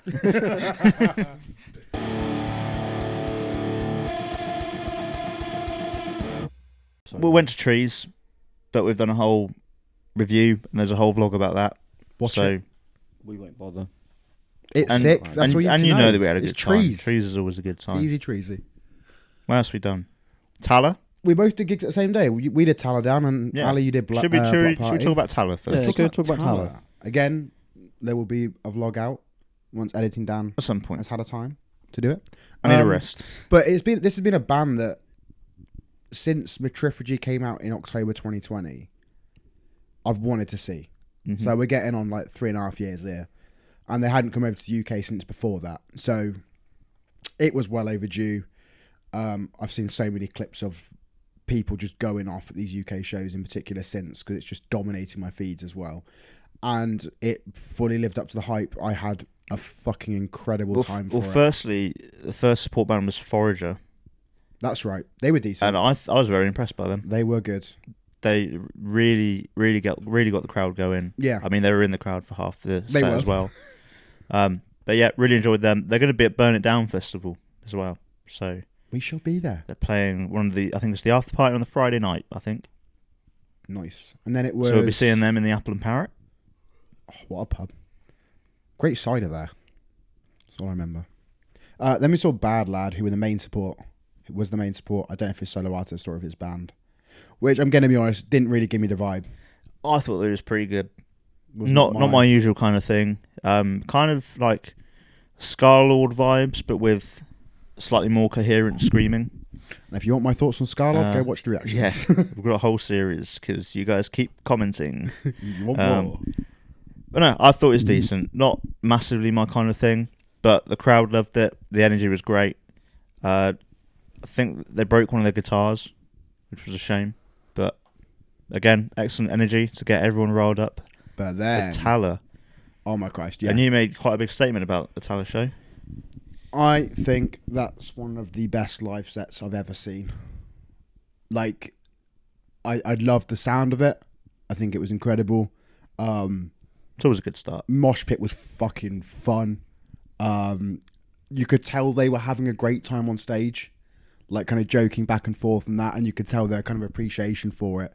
We went to Trees, but we've done a whole review, and there's a whole vlog about that. Watch so, it. We won't bother. It's and, sick. That's and, what you and need you to know that we had a It's good time. trees. Trees is always a good It's time. easy treesy. What else we done? Tala? We both did gigs at the same day. We did Tala Down, and Yeah. Ali, you did Black Should we Party. talk about Tala first? Yeah, go talk about Tala. Again, there will be a vlog out once editing Dan At some point. has had a time to do it. I need a rest. But this has been a band that since Metriphagy came out in October 2020, I've wanted to see. Mhm. So we're getting on like 3.5 years there, and they hadn't come over to the UK since before that. So it was well overdue. I've seen so many clips of people just going off at these UK shows in particular since, because it's just dominating my feeds as well. And it fully lived up to the hype. I had a fucking incredible time for it. Firstly, the first support band was Forager, That's right. They were decent. and I was very impressed by them. They were good. They really got the crowd going. Yeah. I mean, they were in the crowd for half the They set were. as well. But yeah, really enjoyed them. They're going to be at Burn It Down Festival as well. So We shall be there. they're playing I think it's the after party on the Friday night, I think. Nice. And then it was... So we'll be seeing them in the Apple and Parrot. Oh, what a pub. Great cider there. That's all I remember. Then we saw Bad Lad, who were the main support. It was the main support. I don't know if it's solo artist or if it's band. Which, I'm going to be honest, didn't really give me the vibe. I thought it was pretty good. Was Not my usual kind of thing. Kind of like Scarlord vibes, but with slightly more coherent screaming. And if you want my thoughts on Scarlord, go watch the reactions. Yeah, we've got a whole series because you guys keep commenting. You want more? But no, I thought it was decent. Not massively my kind of thing, but the crowd loved it. The energy was great. I think they broke one of their guitars, which was a shame. But again, excellent energy to get everyone rolled up. But then, the Tala. Oh my Christ! Yeah, And you made quite a big statement about the Tala show. I think that's one of the best live sets I've ever seen. Like, I loved the sound of it. I think it was incredible. It's always a good start. Mosh pit was fucking fun. You could tell they were having a great time on stage, like kind of joking back and forth and that, and you could tell their kind of appreciation for it.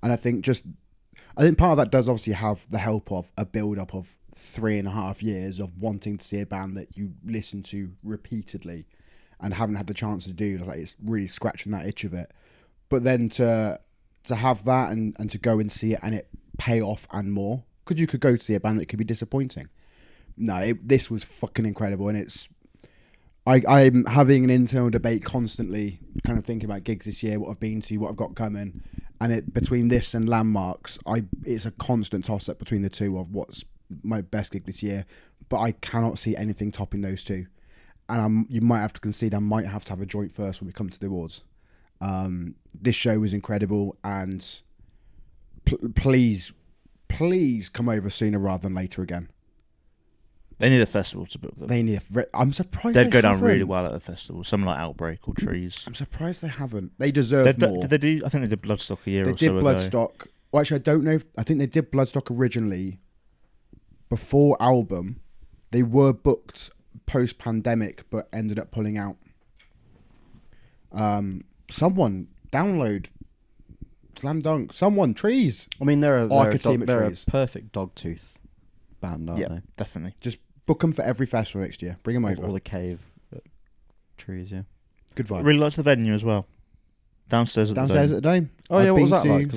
And I think part of that does obviously have the help of a build up of 3.5 years of wanting to see a band that you listen to repeatedly and haven't had the chance to do. Like, it's really scratching that itch of it. But then to have that and to go and see it and it pay off and more, because you could go see a band that could be disappointing. No, this was fucking incredible, and I'm having an internal debate constantly, kind of thinking about gigs this year, what I've been to, what I've got coming, and between this and Landmarks, it's a constant toss up between the two of what's my best gig this year, but I cannot see anything topping those two, and you might have to concede I might have to have a joint first when we come to the awards. This show was incredible, and please come over sooner rather than later again. They need a festival to book them. I'm surprised they'd go down really well at a festival. Something like Outbreak or Trees. I'm surprised they haven't. They deserve more. Did they do? I think they did Bloodstock a year or so They ago. did Bloodstock. Well, actually, I don't know. I think they did Bloodstock originally before album. They were booked post-pandemic, but ended up pulling out. Someone download Slam Dunk. Someone Trees. I mean, they're a Trees. perfect dogtooth band, aren't they? Definitely. Just book them for every festival next year. Bring them over. Or the Cave Trees, yeah. Good vibe. I really liked the venue as well. Downstairs at the Dome. Oh, yeah, what was that like?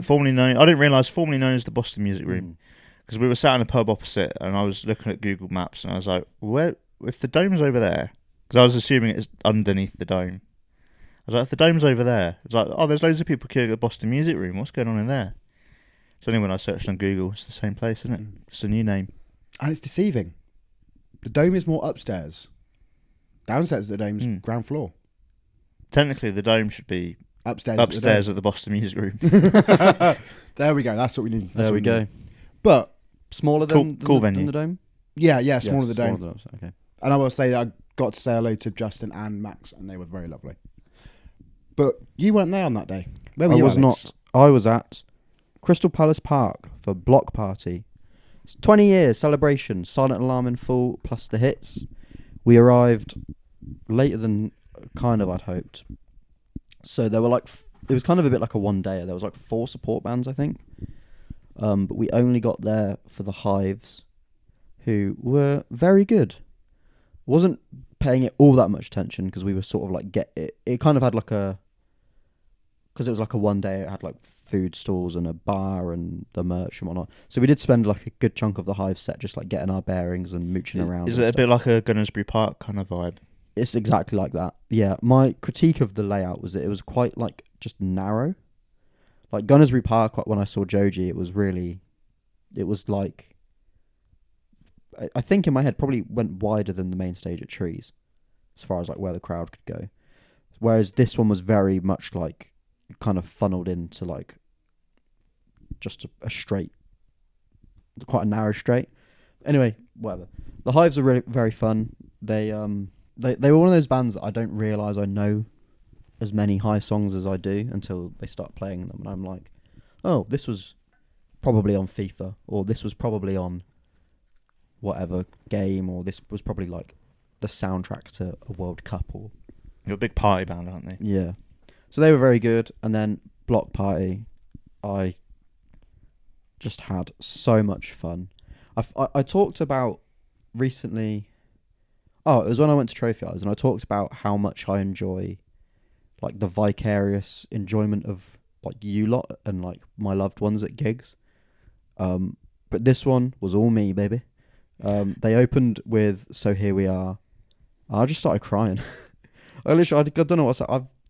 Formerly known. I didn't realise formerly known as the Boston Music Room. Because we were sat in a pub opposite, and I was looking at Google Maps, and I was like, "Where? If the Dome's over there?" Because I was assuming it's underneath the Dome. I was like, "If the Dome's over there," it's like, "Oh, there's loads of people queuing at the Boston Music Room. What's going on in there?" So anyway, when I searched on Google, it's the same place, isn't it? It's a new name. And it's deceiving. The Dome is more upstairs. Downstairs at the Dome's ground floor. Technically, the Dome should be upstairs at the Boston Music Room. There we go. That's what we need. There we go. But smaller than venue. The Dome? Yeah, smaller than the Dome. Smaller than okay. And I will say that I got to say hello to Justin and Max, and they were very lovely. But you weren't there on that day. Where were you, was Alex? not. I was at Crystal Palace Park for Block Party. It's 20 years celebration, Silent Alarm in full, plus the hits. We arrived later than kind of I'd hoped. So there were it was kind of a bit like a one-dayer. There was 4 support bands, I think. But we only got there for the Hives, who were very good. Wasn't paying it all that much attention because we were sort of it kind of had because it was a one day, it had food stalls and a bar and the merch and whatnot. So we did spend a good chunk of the Hive set just getting our bearings and mooching around. Is it a bit like a Gunnersbury Park kind of vibe? It's exactly like that. Yeah, my critique of the layout was that it was quite just narrow. Like Gunnersbury Park, when I saw Joji, it was I think in my head probably went wider than the main stage at Trees, as far as where the crowd could go. Whereas this one was very much kind of funneled into just a straight, quite a narrow straight. Anyway, whatever. The Hives are really very fun. They were one of those bands that I don't realise I know as many Hive songs as I do until they start playing them, and I'm like, oh, this was probably on FIFA, or this was probably on whatever game, or this was probably the soundtrack to a World Cup, or You're a big party band, aren't they? yeah. So they were very good, and then Block Party, I just had so much fun. I talked about recently. Oh, it was when I went to Trophy Eyes, and I talked about how much I enjoy the vicarious enjoyment of like you lot and like my loved ones at gigs. But this one was all me, baby. They opened with "So Here We Are." I just started crying. I don't know what's.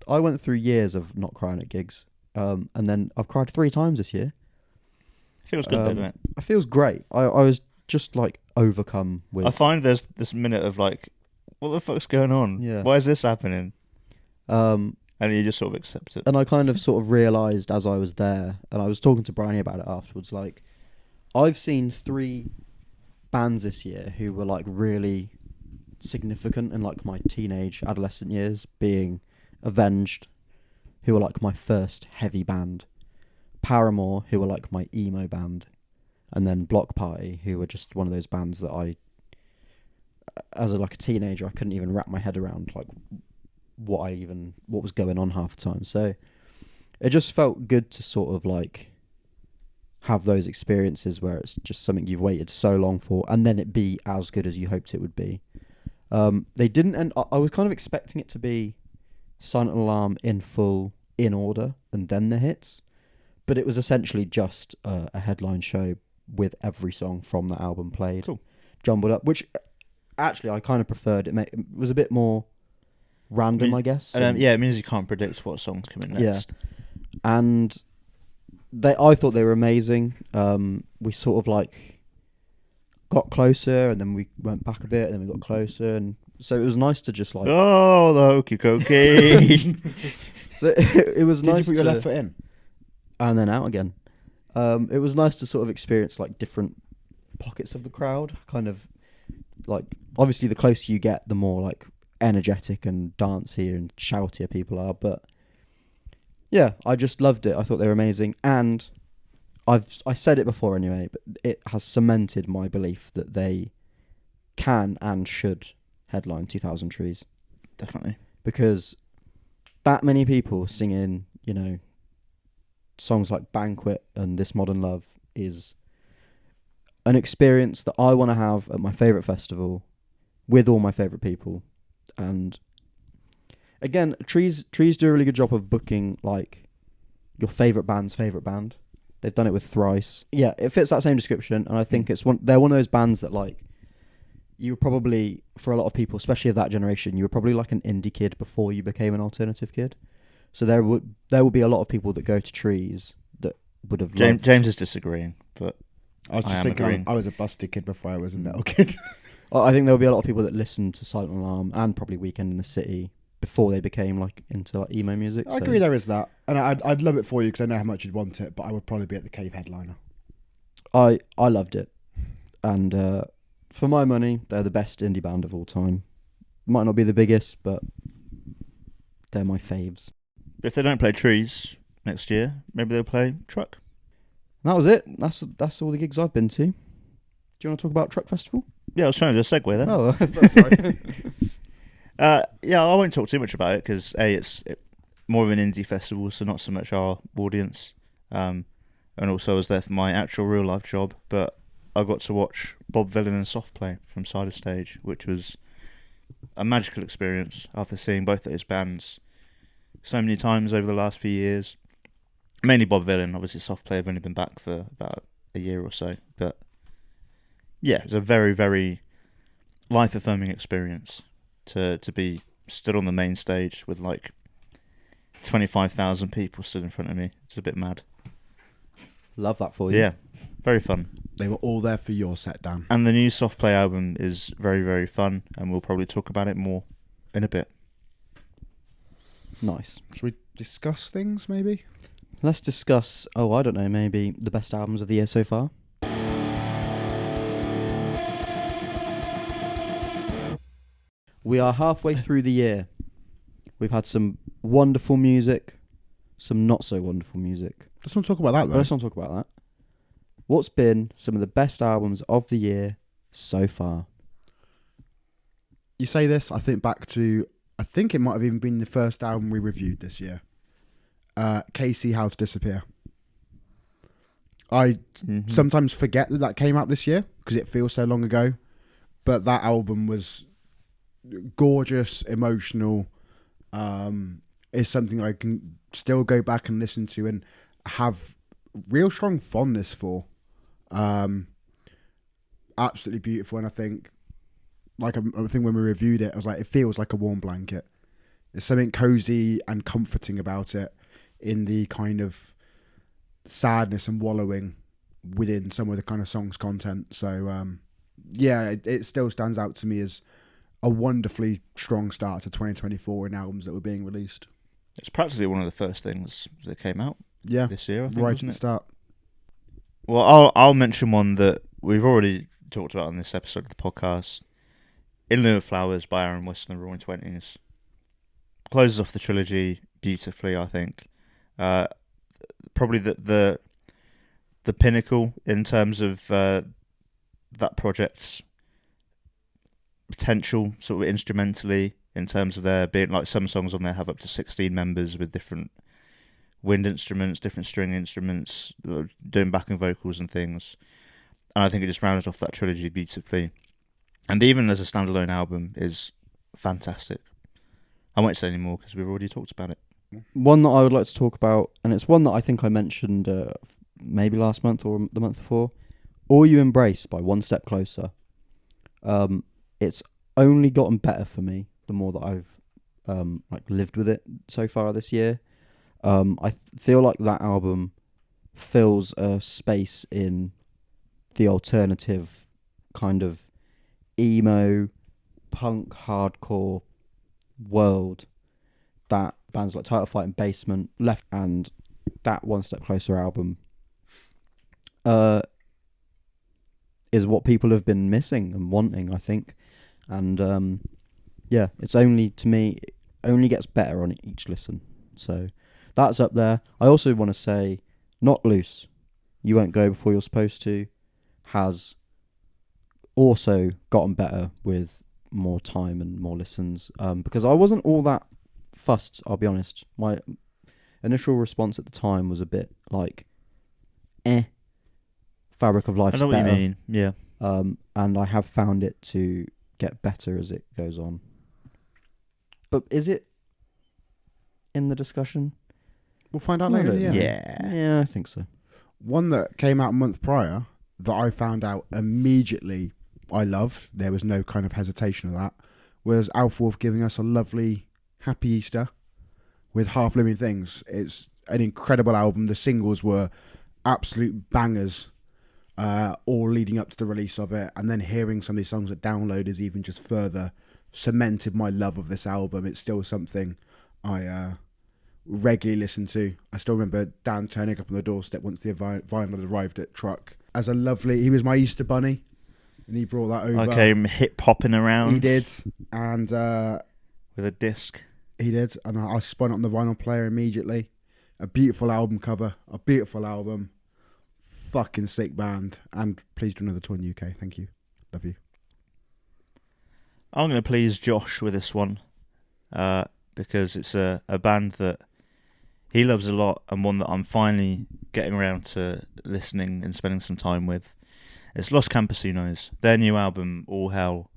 I went through years of not crying at gigs, and then I've cried 3 times this year. Feels good, doesn't it? It feels great. I was just like overcome with. I find there's this minute of like, what the fuck's going on? Yeah. Why is this happening? And then you just sort of accept it. And I kind of sort of realised as I was there, and I was talking to Bryony about it afterwards, like, I've seen 3 bands this year who were like really significant in like my teenage, adolescent years, being Avenged, who were like my first heavy band, Paramore, who were like my emo band, and then Block Party, who were just one of those bands that I, as a teenager, I couldn't even wrap my head around like what was going on half the time. So it just felt good to sort of like have those experiences where it's just something you've waited so long for, and then it be as good as you hoped it would be. They didn't end. I was kind of expecting it to be Silent Alarm in full, in order, and then the hits, but it was essentially just a headline show with every song from that album played, jumbled up, which actually I kind of preferred. It was a bit more random, I guess. Yeah, it means you can't predict what song's coming next. Yeah, and I thought they were amazing. We sort of like got closer, and then we went back a bit, and then we got closer, and so it was nice to just like, oh, the hokey cokey. So it was nice. Did you put your left foot in and then out again? It was nice to sort of experience like different pockets of the crowd. Kind of like, obviously, the closer you get, the more like energetic and dancey and shoutier people are. But yeah, I just loved it. I thought they were amazing, and I said it before anyway, but it has cemented my belief that they can and should headline 2000 Trees. Definitely. Because that many people singing, you know, songs like Banquet and This Modern Love is an experience that I want to have at my favourite festival with all my favourite people. And again, Trees do a really good job of booking like your favourite band's favourite band. They've done it with Thrice. Yeah, it fits that same description, and I think they're one of those bands that like, you were probably, for a lot of people, especially of that generation, you were probably like an indie kid before you became an alternative kid. So there will be a lot of people that go to Trees that would have loved. James is disagreeing, but I was just thinking agreeing. I was a busted kid before I was a metal kid. I think there will be a lot of people that listened to Silent Alarm and probably Weekend in the City before they became like into like emo music. I agree, there is that, and I'd love it for you because I know how much you'd want it, but I would probably be at the Cave headliner. I loved it, and for my money, they're the best indie band of all time. Might not be the biggest, but they're my faves. If they don't play Trees next year, maybe they'll play Truck. And that was it. That's all the gigs I've been to. Do you want to talk about Truck Festival? Yeah, I was trying to do a segue then. Oh, sorry. Yeah, I won't talk too much about it because it's more of an indie festival, so not so much our audience. And also I was there for my actual real life job, but I got to watch Bob Vylan and Soft Play from side of stage, which was a magical experience after seeing both of his bands so many times over the last few years. Mainly Bob Vylan, obviously Soft Play have only been back for about a year or so, but yeah, it's a very, very life-affirming experience to be stood on the main stage with like 25,000 people stood in front of me. It's a bit mad. Love that for you. Yeah, very fun. They were all there for your set, Dan. And the new Soft Play album is very, very fun, and we'll probably talk about it more in a bit. Nice. Should we discuss things, maybe? Let's discuss, I don't know, maybe the best albums of the year so far. We are halfway through the year. We've had some wonderful music, some not so wonderful music. Let's not talk about that, though. Let's not talk about that. What's been some of the best albums of the year so far? You say this, I think back to, I think it might have even been the first album we reviewed this year. Casey, How to Disappear. I sometimes forget that came out this year because it feels so long ago. But that album was gorgeous, emotional, is something I can still go back and listen to and have real strong fondness for. Absolutely beautiful, and I think when we reviewed it, I was like, it feels like a warm blanket. There's something cozy and comforting about it, in the kind of sadness and wallowing within some of the kind of song's content. So it still stands out to me as a wonderfully strong start to 2024 in albums that were being released. It's practically one of the first things that came out this year, I think, right wasn't at the it? start. Well, I'll mention one that we've already talked about in this episode of the podcast. In Lieu of Flowers by Aaron West and the Roaring Twenties. Closes off the trilogy beautifully, I think. Probably the pinnacle in terms of that project's potential, sort of instrumentally, in terms of there being, like, some songs on there have up to 16 members with different wind instruments, different string instruments, doing backing vocals and things. And I think it just rounded off that trilogy beautifully. And even as a standalone album is fantastic. I won't say any more because we've already talked about it. One that I would like to talk about, and it's one that I think I mentioned maybe last month or the month before, All You Embrace by One Step Closer. It's only gotten better for me the more that I've lived with it so far this year. I feel like that album fills a space in the alternative kind of emo, punk, hardcore world that bands like Title Fight and Basement left, and that One Step Closer album is what people have been missing and wanting, I think. And it's only, to me, it only gets better on each listen. So that's up there. I also want to say Not Loose, You Won't Go Before You're Supposed To, has also gotten better with more time and more listens, because I wasn't all that fussed, I'll be honest. My initial response at the time was a bit like, Fabric of Life's I know better. what you mean, yeah. And I have found it to get better as it goes on. But is it in the discussion? We'll find out later in the year. Yeah, I think so. One that came out a month prior that I found out immediately I loved, there was no kind of hesitation of that, was Alf Wolf giving us a lovely Happy Easter with Half Living Things. It's an incredible album. The singles were absolute bangers, all leading up to the release of it, and then hearing some of these songs at download has even just further cemented my love of this album. It's still something I regularly listen to. I still remember Dan turning up on the doorstep once the vinyl had arrived at truck. He was my Easter bunny, and he brought that over. I came hip hopping around. He did, and with a disc. He did, and I spun it on the vinyl player immediately. A beautiful album cover, a beautiful album, fucking sick band, and please do another tour in the UK. Thank you, love you. I'm going to please Josh with this one, because it's a band that he loves a lot, and one that I'm finally getting around to listening and spending some time with. It's Los Campesinos. Their new album, All Hell,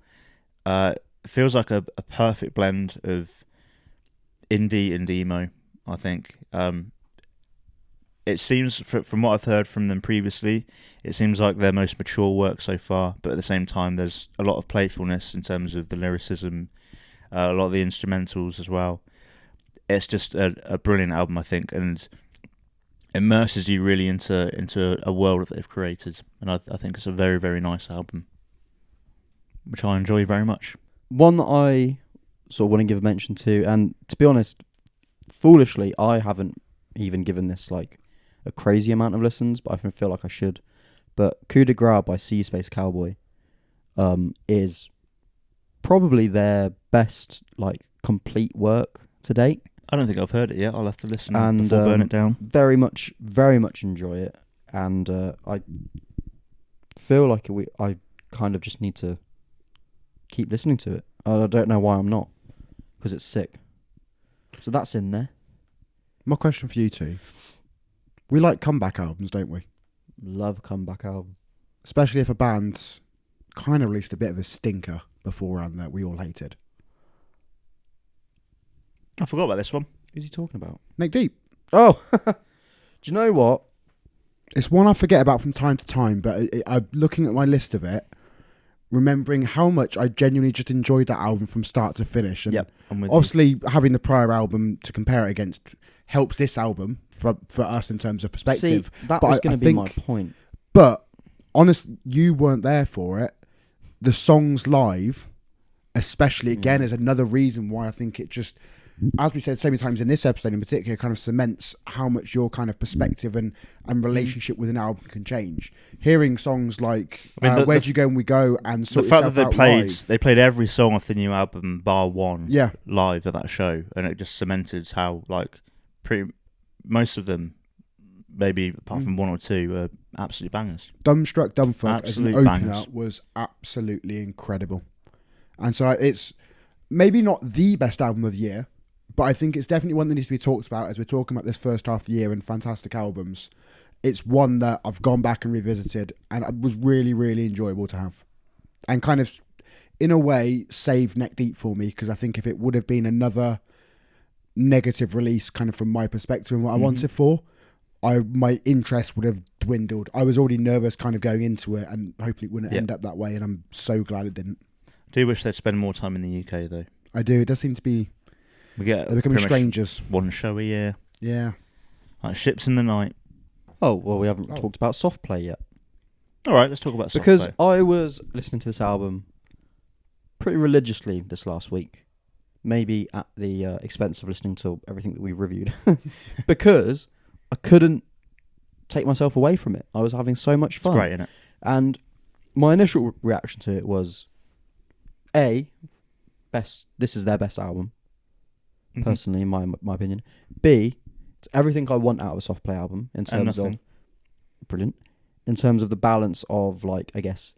feels like a perfect blend of indie and emo, I think. It seems, from what I've heard from them previously, it seems like their most mature work so far, but at the same time there's a lot of playfulness in terms of the lyricism, a lot of the instrumentals as well. It's just a brilliant album, I think, and immerses you really into a world that they've created. And I think it's a very, very nice album, which I enjoy very much. One that I sort of want to give a mention to, and to be honest, foolishly, I haven't even given this like a crazy amount of listens, but I feel like I should. But Coup de Grace by Sea Space Cowboy is probably their best like complete work to date. I don't think I've heard it yet. I'll have to listen and before burn it down. Very much enjoy it, and I feel like I kind of just need to keep listening to it. I don't know why I'm not, because it's sick. So that's in there. My question for you two: we like comeback albums, don't we? Love comeback albums, especially if a band's kind of released a bit of a stinker beforehand that we all hated. I forgot about this one. Who's he talking about? Neck Deep. Oh, do you know what? It's one I forget about from time to time, but I'm looking at my list of it, remembering how much I genuinely just enjoyed that album from start to finish. And Yep, I'm with obviously, having the prior album to compare it against helps this album for us in terms of perspective. See, that but was going to be my think- point. But honest, you weren't there for it. The songs live, especially again, is another reason why I think it just, as we said so many times in this episode in particular, kind of cements how much your kind of perspective and relationship with an album can change. Hearing songs like "Where'd You Go When We Go" and the "Sort fact that Yourself Out" live. they played every song off the new album bar one Yeah, live at that show, and it just cemented how like most of them, maybe apart from one or two, are absolute bangers. Dumbstruck Dumbfuck as an Absolute opener bangers. was absolutely incredible, and so it's maybe not the best album of the year, but I think it's definitely one that needs to be talked about as we're talking about this first half of the year and fantastic albums. It's one that I've gone back and revisited, and it was really, really enjoyable to have, and kind of, in a way, saved Neck Deep for me, because I think if it would have been another negative release, kind of from my perspective and what I wanted for, my interest would have dwindled. I was already nervous kind of going into it and hoping it wouldn't end up that way, and I'm so glad it didn't. I do wish they'd spend more time in the UK though. I do. It does seem to be... We get They're becoming pretty much strangers. one show a year, Yeah. like Ships in the Night. Oh, well, we haven't talked about soft play yet. All right, let's talk about soft Because play. I was listening to this album pretty religiously this last week. Maybe at the expense of listening to everything that we reviewed. Because I couldn't take myself away from it. I was having so much fun. It's great, isn't it? And my initial reaction to it was, this is their best album, personally, in my opinion. B, it's everything I want out of a soft play album in terms of... Brilliant. In terms of the balance of, like, I guess,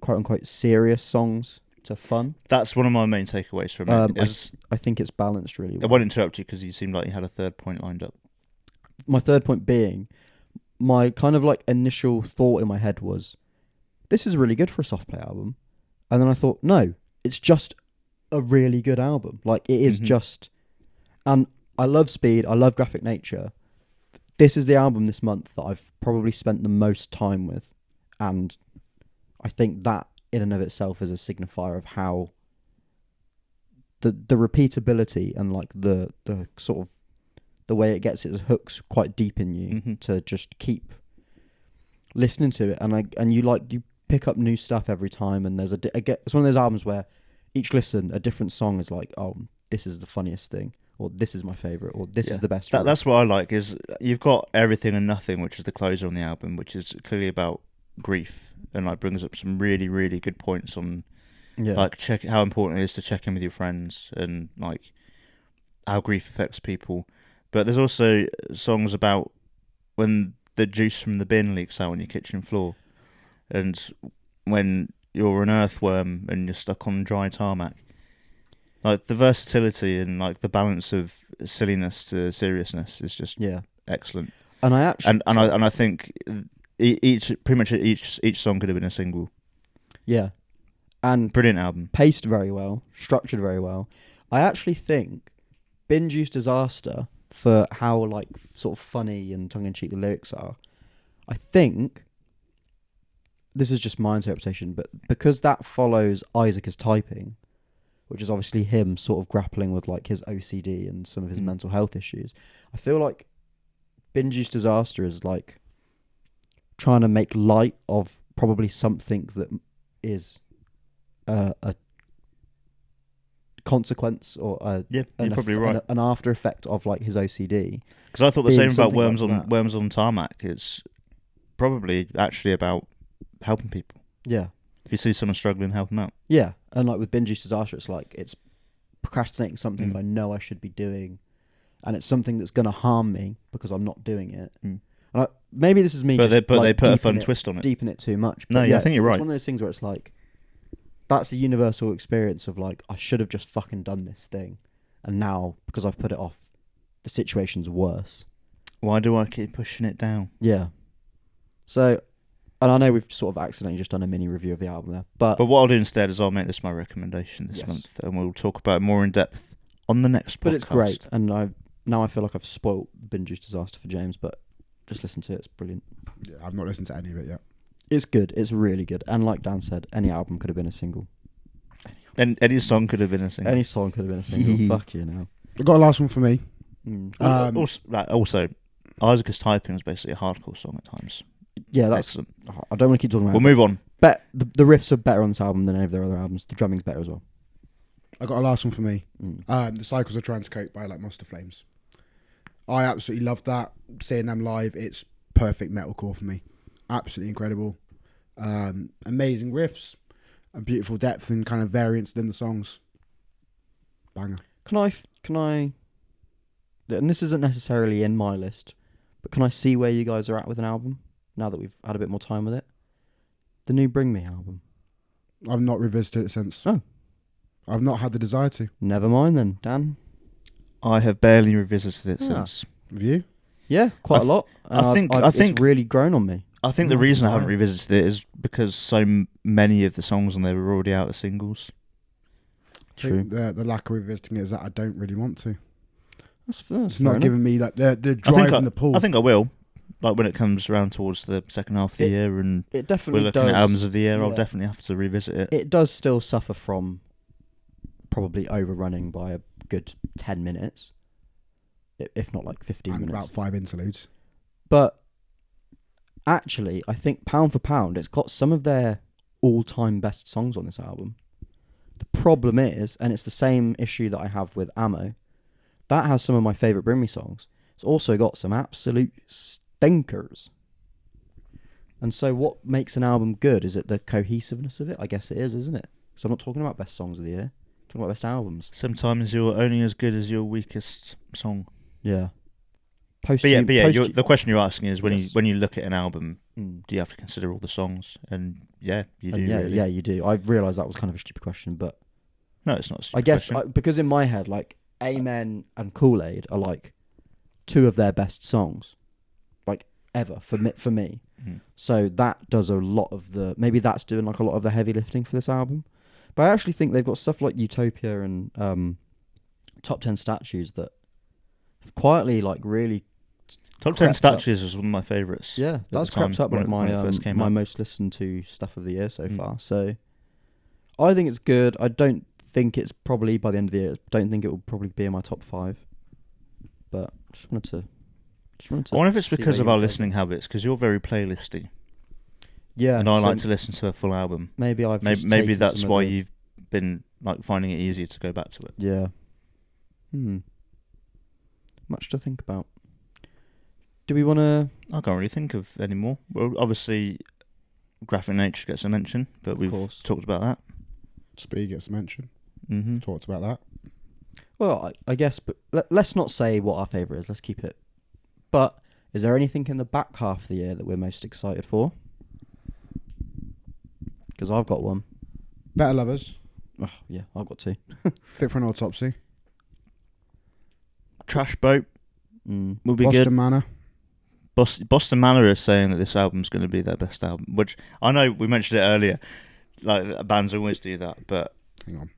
quote-unquote, serious songs to fun. That's one of my main takeaways from it. I think it's balanced really well. I won't interrupt you because you seemed like you had a third point lined up. My third point being, my kind of like initial thought in my head was, this is really good for a soft play album. And then I thought, no, it's just a really good album. Like, it is just... And I love Speed, I love Graphic Nature. This is the album this month that I've probably spent the most time with. And I think that in and of itself is a signifier of how the repeatability and like the sort of the way it gets its hooks quite deep in you to just keep listening to it, and you pick up new stuff every time, and it's one of those albums where each listen a different song is like, oh, this is the funniest thing, or this is my favorite, or this is the best. That's what I like, is you've got Everything and Nothing, which is the closer on the album, which is clearly about grief, and like brings up some really, really good points on like how important it is to check in with your friends and like how grief affects people. But there's also songs about when the juice from the bin leaks out on your kitchen floor, and when you're an earthworm and you're stuck on dry tarmac. Like the versatility and like the balance of silliness to seriousness is just excellent. And I actually and I think pretty much each song could have been a single. Yeah, and brilliant album, paced very well, structured very well. I actually think Binge Use Disaster, for how like sort of funny and tongue-in-cheek the lyrics are, I think this is just my interpretation, but because that follows Isaac as Typing, which is obviously him sort of grappling with like his OCD and some of his mental health issues, I feel like Binge Use Disaster is like trying to make light of probably something that is a consequence or you're probably right, an after effect of like his OCD. Because I thought the same about Worms like on Tarmac. It's probably actually about helping people. Yeah. If you see someone struggling, help them out. Yeah, and like with Binge Use Disaster, it's like it's procrastinating something that I know I should be doing, and it's something that's going to harm me because I'm not doing it. And maybe this is me, but just, they put a fun twist on it, deepen it too much. But I think you're right. It's one of those things where it's like that's a universal experience of like, I should have just fucking done this thing, and now because I've put it off, the situation's worse. Why do I keep pushing it down? Yeah. So, and I know we've sort of accidentally just done a mini review of the album there, but what I'll do instead is I'll make this my recommendation this month, and we'll talk about it more in depth on the next podcast. But it's great, and now I feel like I've spoilt Bin Juice Disaster for James, but just listen to it. It's brilliant. Yeah, I've not listened to any of it yet. It's good. It's really good. And like Dan said, any album could have been a single. Any song could have been a single. Any song could have been a single. Fuck you now. I've got a last one for me. Also, Isaac's Typing is basically a hardcore song at times. Yeah, that's. Excellent. I don't want to keep talking about. We'll move on. The riffs are better on this album than any of their other albums. The drumming's better as well. I got a last one for me. The Cycles of Transcoat by like Monster Flames. I absolutely love that. Seeing them live, it's perfect metalcore for me. Absolutely incredible. Amazing riffs, a beautiful depth and kind of variance within the songs. Banger. Can I? And this isn't necessarily in my list, but can I see where you guys are at with an album now that we've had a bit more time with it? The new Bring Me album. I've not revisited it since. Oh. I've not had the desire to. Never mind then, Dan. I have barely revisited it since. Have you? Yeah, quite a lot. I think it's really grown on me. I think the reason I haven't revisited it is because so many of the songs on there were already out as singles. True. The lack of revisiting it is that I don't really want to. That's it's not giving me like the drive and the pull. I think I will. Like when it comes around towards the second half of the year and it definitely we're looking does. at albums of the year, Yeah. I'll definitely have to revisit it. It does still suffer from probably overrunning by a good 10 minutes, if not like 15 and minutes. about 5 interludes. But actually, I think pound for pound, it's got some of their all-time best songs on this album. The problem is, and it's the same issue that I have with Ammo, that has some of my favourite Bring Me songs. It's also got some absolute stinkers. And so what makes an album good? Is it the cohesiveness of it? I guess it is, isn't it? So I'm not talking about best songs of the year. I'm talking about best albums. Sometimes you're only as good as your weakest song. Yeah. The question you're asking is when Yes. you look at an album, do you have to consider all the songs? And you do. Really. Yeah, you do. I realised that was kind of a stupid question, but No, it's not a stupid I guess question. because in my head, like Amen and Kool-Aid are like two of their best songs, like ever for me. So that does a lot of maybe that's doing like a lot of the heavy lifting for this album. But I actually think they've got stuff like Utopia and Top 10 Statues that have quietly like really. Top 10 Statues was one of my favourites. Yeah, that's crept up like my most listened to stuff of the year so far. So I think it's good. I don't think it's probably by the end of the year. I don't think it will probably be in my top 5. But just wanted to. I wonder if it's because of our listening habits, because you're very playlisty. Yeah, and I like to listen to a full album. Maybe maybe that's why you've been like finding it easier to go back to it. Yeah. Much to think about. Do we want to? I can't really think of any more. Well, obviously, Graphic Nature gets a mention, but we've talked about that. Speed gets a mention. Talked about that. Well, I guess, but let's not say what our favourite is. Let's keep it. But is there anything in the back half of the year that we're most excited for? Because I've got one. Better Lovers. Oh, yeah, I've got 2. Fit for an Autopsy. Trash Boat will be Boston good. Manor. Boston Manor is saying that this album's going to be their best album, which I know we mentioned it earlier. Like bands always do that, but hang on,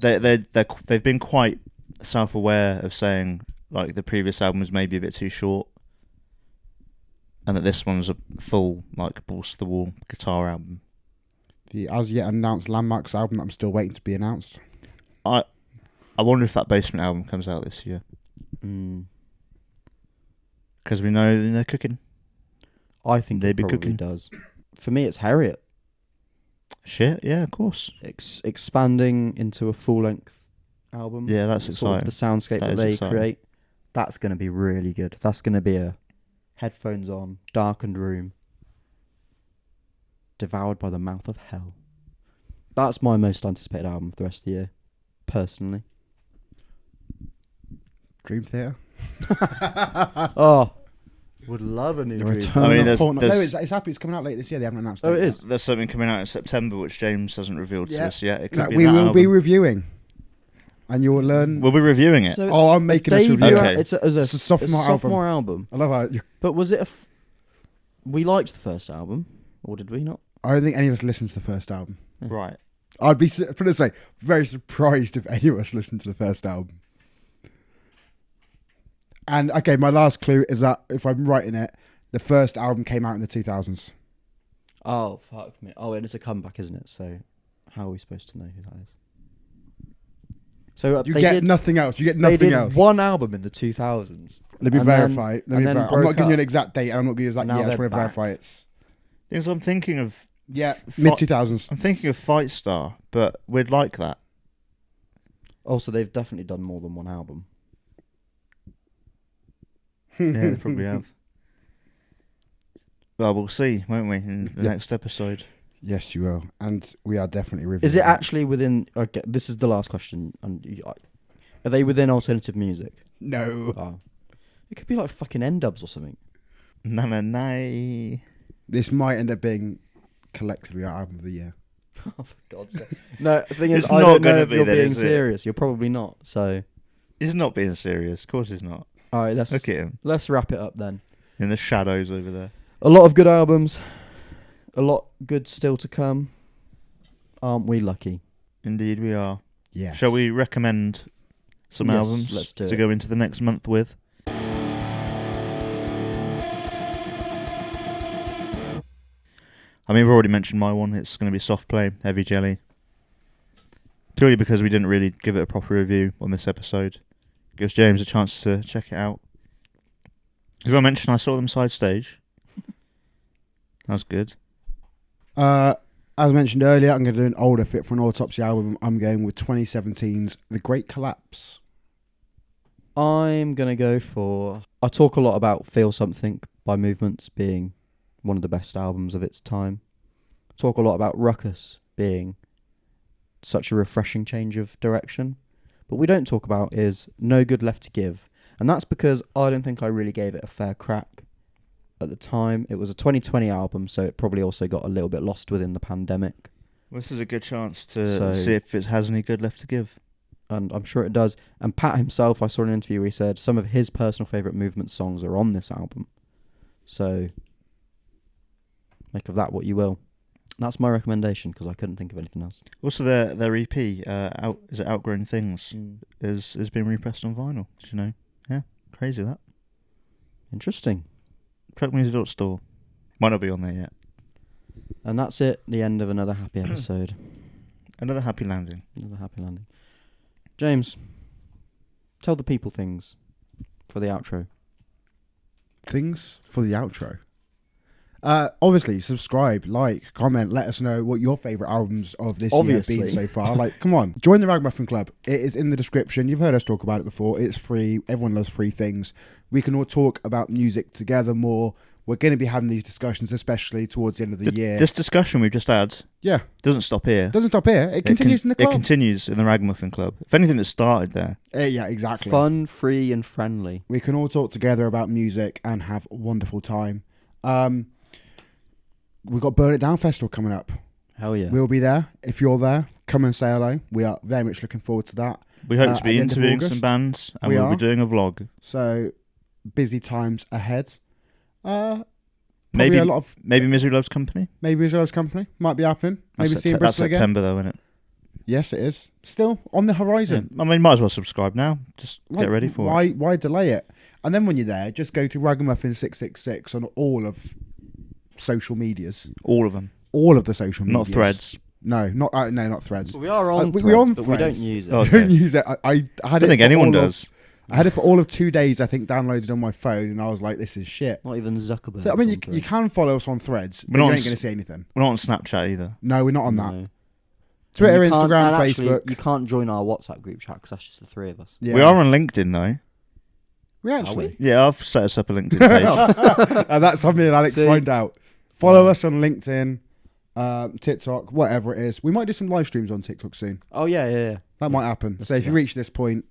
they've been quite self-aware of saying like the previous album was maybe a bit too short, and that this one's a full like balls to the wall guitar album. The as yet announced Landmarks album that I'm still waiting to be announced. I wonder if that Basement album comes out this year. Because we know they're cooking. I think they'd it be probably cooking. Does. For me, it's Harriet. Shit, yeah, of course. Expanding into a full-length album. Yeah, that's exciting. The soundscape that they create. That's going to be really good. That's going to be a headphones on, darkened room, devoured by the mouth of hell. That's my most anticipated album for the rest of the year, personally. Dream Theater. Oh, would love a new Dream. I mean, there's no, it's happy. It's coming out late this year. They haven't announced it. Oh, it is. There's something coming out in September which James hasn't revealed to us yet. It could be we that will album. be reviewing, and you will learn. We'll be reviewing it. So I'm making us review. Okay. It's a sophomore album. I love how. But was it we liked the first album, or did we not? I don't think any of us listened to the first album. Right. I'd be, put it this way, very surprised if any of us listened to the first album. And okay, my last clue is that if I'm writing it, the first album came out in the 2000s. Oh, fuck me. Oh, and it's a comeback, isn't it? So how are we supposed to know who that is? So You get nothing else. You get nothing else. They did one album in the 2000s. Let me verify. I'm not broke giving you an up. exact date. I'm not giving you that. Now Yeah, I'm they're trying to back. verify it. Things I'm thinking of. Yeah, mid 2000s. I'm thinking of Fight Star, but we'd like that. Also, they've definitely done more than one album. Yeah, they probably have. Well, we'll see, won't we, in the next episode? Yes, you will. And we are definitely reviewing. Is it actually within... Okay, this is the last question. Are they within alternative music? No. Oh. It could be like fucking N-dubs or something. No. This might end up being collectively our album of the year. Oh, for God's sake. No, the thing is, It's I not don't know gonna if be you're then, being is it? serious. You're probably not, so... He's not being serious. Of course he's not. All right, let's Look at him. Let's wrap it up then. In the shadows over there. A lot of good albums. A lot good still to come. Aren't we lucky? Indeed we are. Yeah. Shall we recommend some Yes, albums let's do to it. go into the next month with? I mean, we've already mentioned my one. It's going to be Soft Play, Heavy Jelly. Purely because we didn't really give it a proper review on this episode. Gives James a chance to check it out. As I mentioned, I saw them side stage. That was good. As mentioned earlier, I'm going to do an older fit for an Autopsy album. I'm going with 2017's The Great Collapse. I'm going to go for... I talk a lot about Feel Something by Movements being one of the best albums of its time. Talk a lot about Ruckus being such a refreshing change of direction. But we don't talk about is No Good Left to Give. And that's because I don't think I really gave it a fair crack at the time. It was a 2020 album, so it probably also got a little bit lost within the pandemic. Well, this is a good chance to see if it has any good left to give. And I'm sure it does. And Pat himself, I saw in an interview where he said some of his personal favourite Movement songs are on this album. So make of that what you will. That's my recommendation because I couldn't think of anything else. Also, their EP, is it Outgrown Things, has been repressed on vinyl. Did you know? Yeah, crazy that. Interesting. Truckmusic.store. Might not be on there yet. And that's it. The end of another happy episode. Another happy landing. Another happy landing. James, tell the people things for the outro. Things for the outro. Obviously, subscribe, like, comment, let us know what your favourite albums of this year have been so far. Like, come on, join the Ragamuffin Club. It is in the description. You've heard us talk about it before. It's free. Everyone loves free things. We can all talk about music together more. We're going to be having these discussions, especially towards the end of the year. This discussion we've just had doesn't stop here. Doesn't stop here. It continues in the club. It continues in the Ragamuffin Club. If anything, it started there. Yeah, exactly. Fun, free and friendly. We can all talk together about music and have a wonderful time. We've got Burn It Down Festival coming up. Hell yeah. We'll be there. If you're there, come and say hello. We are very much looking forward to that. We hope to be at the end of interviewing August. some bands, and We we'll are. be doing a vlog. So, busy times ahead. Maybe a lot of Misery Loves Company. maybe Visualize Company might be happening. Maybe That's see you in that's Bristol again. September though, isn't it? Yes, it is. Still on the horizon. Yeah. I mean, might as well subscribe now. Just get ready for it. Why delay it? And then when you're there, just go to Ragamuffin 666 on all of social medias. All of them. All of the social medias. Not Threads. No, not Threads. We are on we're on but we don't Threads. use it. Oh, okay. Don't use it. I had I it. think for anyone all of- does. I had it for all of 2 days, I think, downloaded on my phone, and I was like, this is shit. Not even Zuckerberg. So, I mean, you can follow us on Threads, but We're you not ain't on going to see anything. We're not on Snapchat either. No, we're not on that. No. Twitter, And you can't- Instagram, and actually, Facebook. you can't join our WhatsApp group chat because that's just the three of us. Yeah. We are on LinkedIn though. We actually. Yeah, I've set us up a LinkedIn page. And that's something that Alex See? find out. Follow us on LinkedIn, TikTok, whatever it is. We might do some live streams on TikTok soon. Oh, yeah. That might happen. Let's So do if you that. reach this point,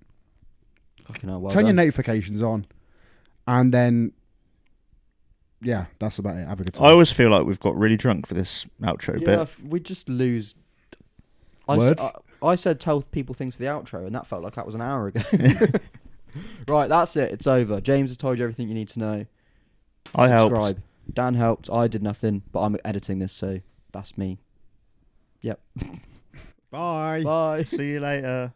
Fucking hell, well turn your done. notifications on. And then, yeah, that's about it. Have a good time. I always feel like we've got really drunk for this outro Yeah, bit. we just lose... Words? I said tell people things for the outro, and that felt like that was an hour ago. Right, that's it. It's over. James has told you everything you need to know. I helped. Subscribe. Dan helped. I did nothing, but I'm editing this, so that's me. Yep. Bye. Bye. See you later.